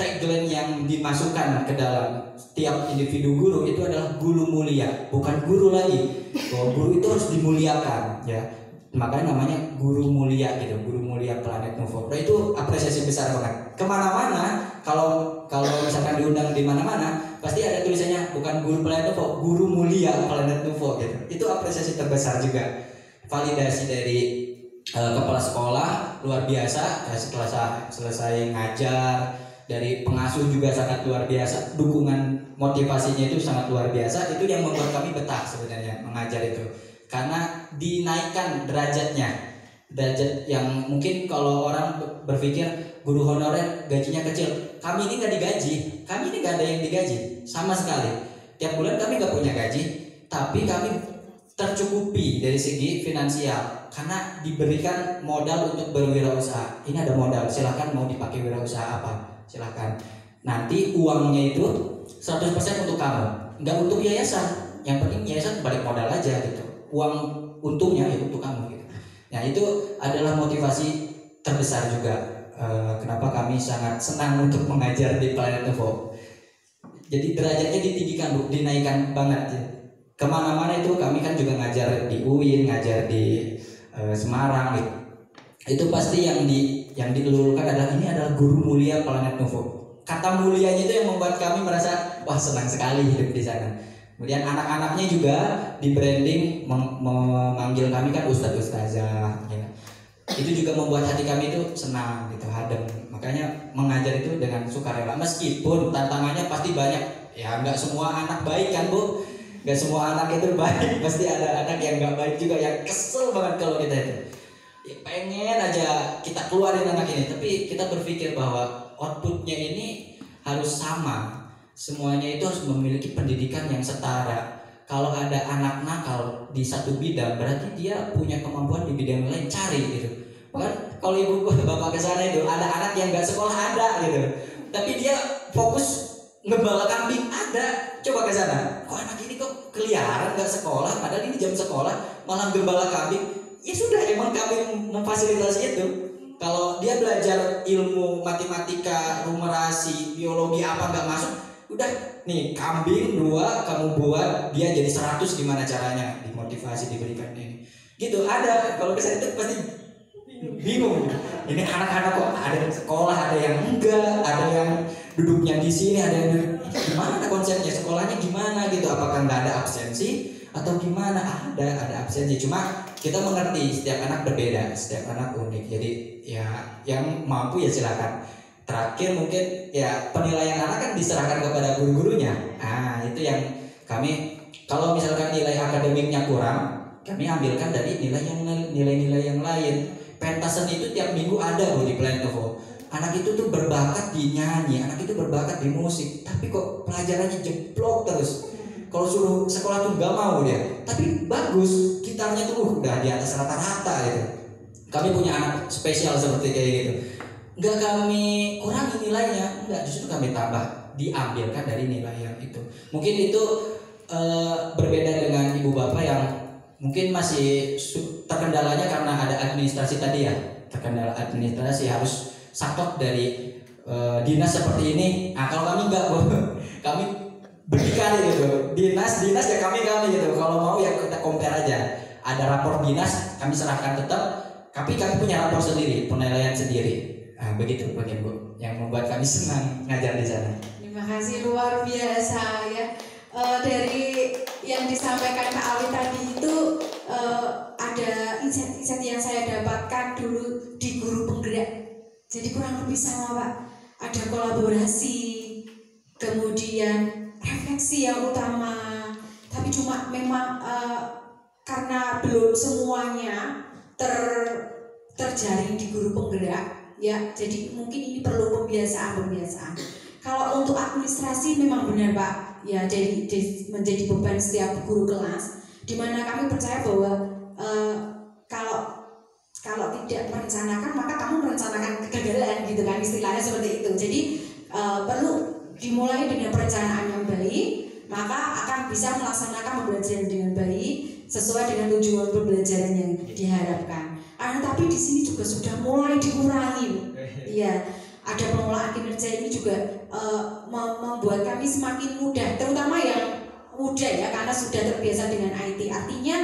tagline yang dimasukkan ke dalam setiap individu guru itu adalah guru mulia, bukan guru lagi. Bahwa guru itu harus dimuliakan, ya. Makanya namanya guru mulia gitu, guru mulia Planet Nuvo. Nah, itu apresiasi besar banget. Kemana-mana kalau misalkan diundang di mana-mana pasti ada tulisannya bukan guru Planet Nuvo, guru mulia Planet Nuvo gitu. Itu apresiasi terbesar juga. Validasi dari kepala sekolah luar biasa. Setelah selesai ngajar, dari pengasuh juga sangat luar biasa. Dukungan motivasinya itu sangat luar biasa. Itu yang membuat kami betah sebenarnya mengajar itu. Karena dinaikkan derajatnya, derajat yang mungkin kalau orang berpikir guru honorer gajinya kecil, kami ini nggak digaji, kami ini nggak ada yang digaji sama sekali. Tiap bulan kami nggak punya gaji, tapi kami tercukupi dari segi finansial karena diberikan modal untuk berwirausaha. Ini ada modal, silahkan mau dipakai wirausaha apa, silahkan. Nanti uangnya itu 100% untuk kamu, nggak untuk yayasan. Yang penting yayasan balik modal aja gitu. Uang untungnya ya untuk kamu gitu. Nah itu adalah motivasi terbesar juga kenapa kami sangat senang untuk mengajar di Planet Nuvo. Jadi derajatnya ditinggikan Bu, dinaikkan banget ya. Kemana-mana itu kami kan juga ngajar di UIN, ngajar di Semarang gitu. Itu pasti yang dilulukan adalah ini adalah guru mulia Planet Nuvo. kata mulianya itu yang membuat kami merasa wah senang sekali hidup di sana. Kemudian anak-anaknya juga di branding memanggil kami kan ustadz ustazah ya. Itu juga membuat hati kami itu senang gitu, adem. Makanya mengajar itu dengan sukarela meskipun tantangannya pasti banyak ya, nggak semua anak baik kan Bu, nggak semua anak itu baik, pasti ada anak yang nggak baik juga yang kesel banget kalau kita itu ya, pengen aja kita keluarin anak ini, tapi kita berpikir bahwa outputnya ini harus sama. Semuanya itu harus memiliki pendidikan yang setara. Kalau ada anak nakal di satu bidang, berarti dia punya kemampuan di bidang lain, cari gitu. Bahkan kalau ibu bapak ke sana itu ada anak yang nggak sekolah ada gitu, tapi dia fokus ngembala kambing ada. Coba ke sana, kok anak ini kok keliaran nggak sekolah, padahal ini jam sekolah malah gembala kambing. Ya sudah, emang kami memfasilitasi itu. Kalau dia belajar ilmu matematika, numerasi, biologi apa nggak masuk, udah nih kambing 2 kamu buat dia jadi 100, gimana caranya, dimotivasi, diberikan ini gitu. Ada kalau kesana itu pasti bingung, ini anak-anak kok ada yang sekolah, ada yang enggak, ada yang duduknya di sini, ada yang gimana konsepnya, sekolahnya gimana gitu, apakah nggak ada absensi atau gimana? Ada absensi, cuma kita mengerti setiap anak berbeda, setiap anak unik, jadi ya yang mampu ya silakan. Terakhir mungkin ya penilaian anak kan diserahkan kepada guru-gurunya. Nah itu yang kami, kalau misalkan nilai akademiknya kurang, kami ambilkan dari nilai-nilai yang lain. Pentas seni itu tiap minggu ada loh di Plantovo. Anak itu tuh berbakat di nyanyi, anak itu berbakat di musik, tapi kok pelajarannya jeblok terus. Kalau suruh sekolah tuh gak mau dia, tapi bagus, gitarnya tuh udah di atas rata-rata gitu. Kami punya anak spesial seperti kayak gitu. Nggak kami kurangi nilainya, enggak, justru kami tambah, diambilkan dari nilai yang itu. Mungkin itu berbeda dengan ibu bapak yang mungkin masih terkendalanya karena ada administrasi tadi ya, terkendala administrasi harus sakot dari dinas seperti ini. Nah kalau kami enggak, kami berdikari gitu, dinas ya kami gitu. Kalau mau ya kita compare aja, ada rapor dinas kami serahkan tetap, tapi kami punya rapor sendiri, penilaian sendiri. Nah, begitu mungkin Bu, yang membuat kami senang ngajar di sana.
Terima kasih, luar biasa ya. Dari yang disampaikan Kak Ali tadi itu ada insight-insight yang saya dapatkan dulu di guru penggerak. Jadi kurang lebih sama Pak. Ada kolaborasi, kemudian refleksi yang utama. Tapi cuma memang karena belum semuanya terjaring di guru penggerak. Ya, jadi mungkin ini perlu pembiasaan. Kalau untuk administrasi memang benar Pak, ya jadi menjadi beban setiap guru kelas, di mana kami percaya bahwa kalau tidak merencanakan maka kamu merencanakan kegagalan gitu kan, istilahnya seperti itu. Jadi perlu dimulai dengan perencanaan yang baik, maka akan bisa melaksanakan pembelajaran dengan baik sesuai dengan tujuan pembelajaran yang diharapkan. Tapi di sini juga sudah mulai dikurangi, ya. Ada pengelolaan kinerja ini juga membuat kami semakin mudah, terutama yang muda ya, karena sudah terbiasa dengan IT. Artinya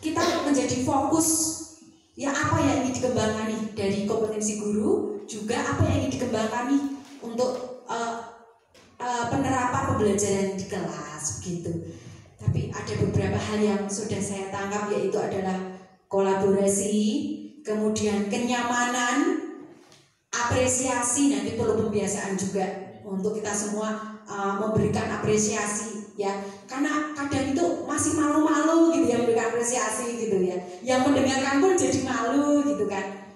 kita menjadi fokus ya apa yang ingin dikembangkan nih dari kompetensi guru, juga apa yang ingin dikembangkan nih untuk penerapan pembelajaran di kelas begitu. Tapi ada beberapa hal yang sudah saya tangkap, yaitu adalah kolaborasi, kemudian kenyamanan, apresiasi. Nanti perlu pembiasaan juga untuk kita semua memberikan apresiasi ya, karena kadang itu masih malu-malu gitu yang memberikan apresiasi gitu ya, yang mendengarkan pun jadi malu gitu kan.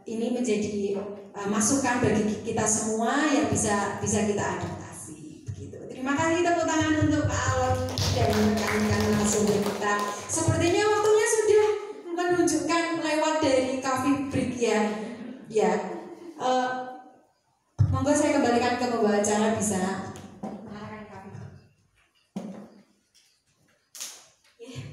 Ini menjadi masukan bagi kita semua yang bisa kita adaptasi begitu. Terima kasih, tepuk tangan untuk Pak Alon dan rekan-rekan narasumber kita. Sepertinya waktunya sudah menunjukkan lewat dari coffee break ya. Monggo saya kembalikan ke pembawa acara, bisa.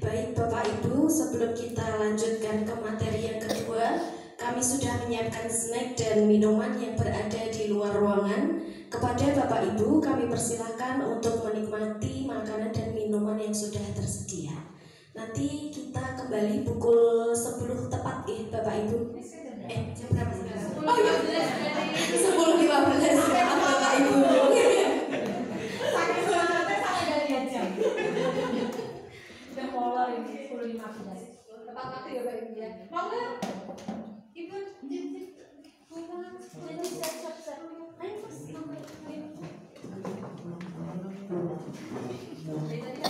Baik Bapak Ibu, sebelum kita lanjutkan ke materi yang kedua, kami sudah menyiapkan snack dan minuman yang berada di luar ruangan. Kepada Bapak Ibu kami persilahkan untuk menikmati makanan dan minuman yang sudah tersedia. Nanti kita kembali pukul 10 tepat ya Bapak Ibu. Jam berapa sekarang? 10.15 maaf Bapak Ibu.
Pakai semangatnya sampai dari jam. Udah mulai 10.15. Tepat waktu ya Pak Ibu ya. Mau nggak? Ibu,
Jadi siap-siap. Ayo Mas,
Dari tadi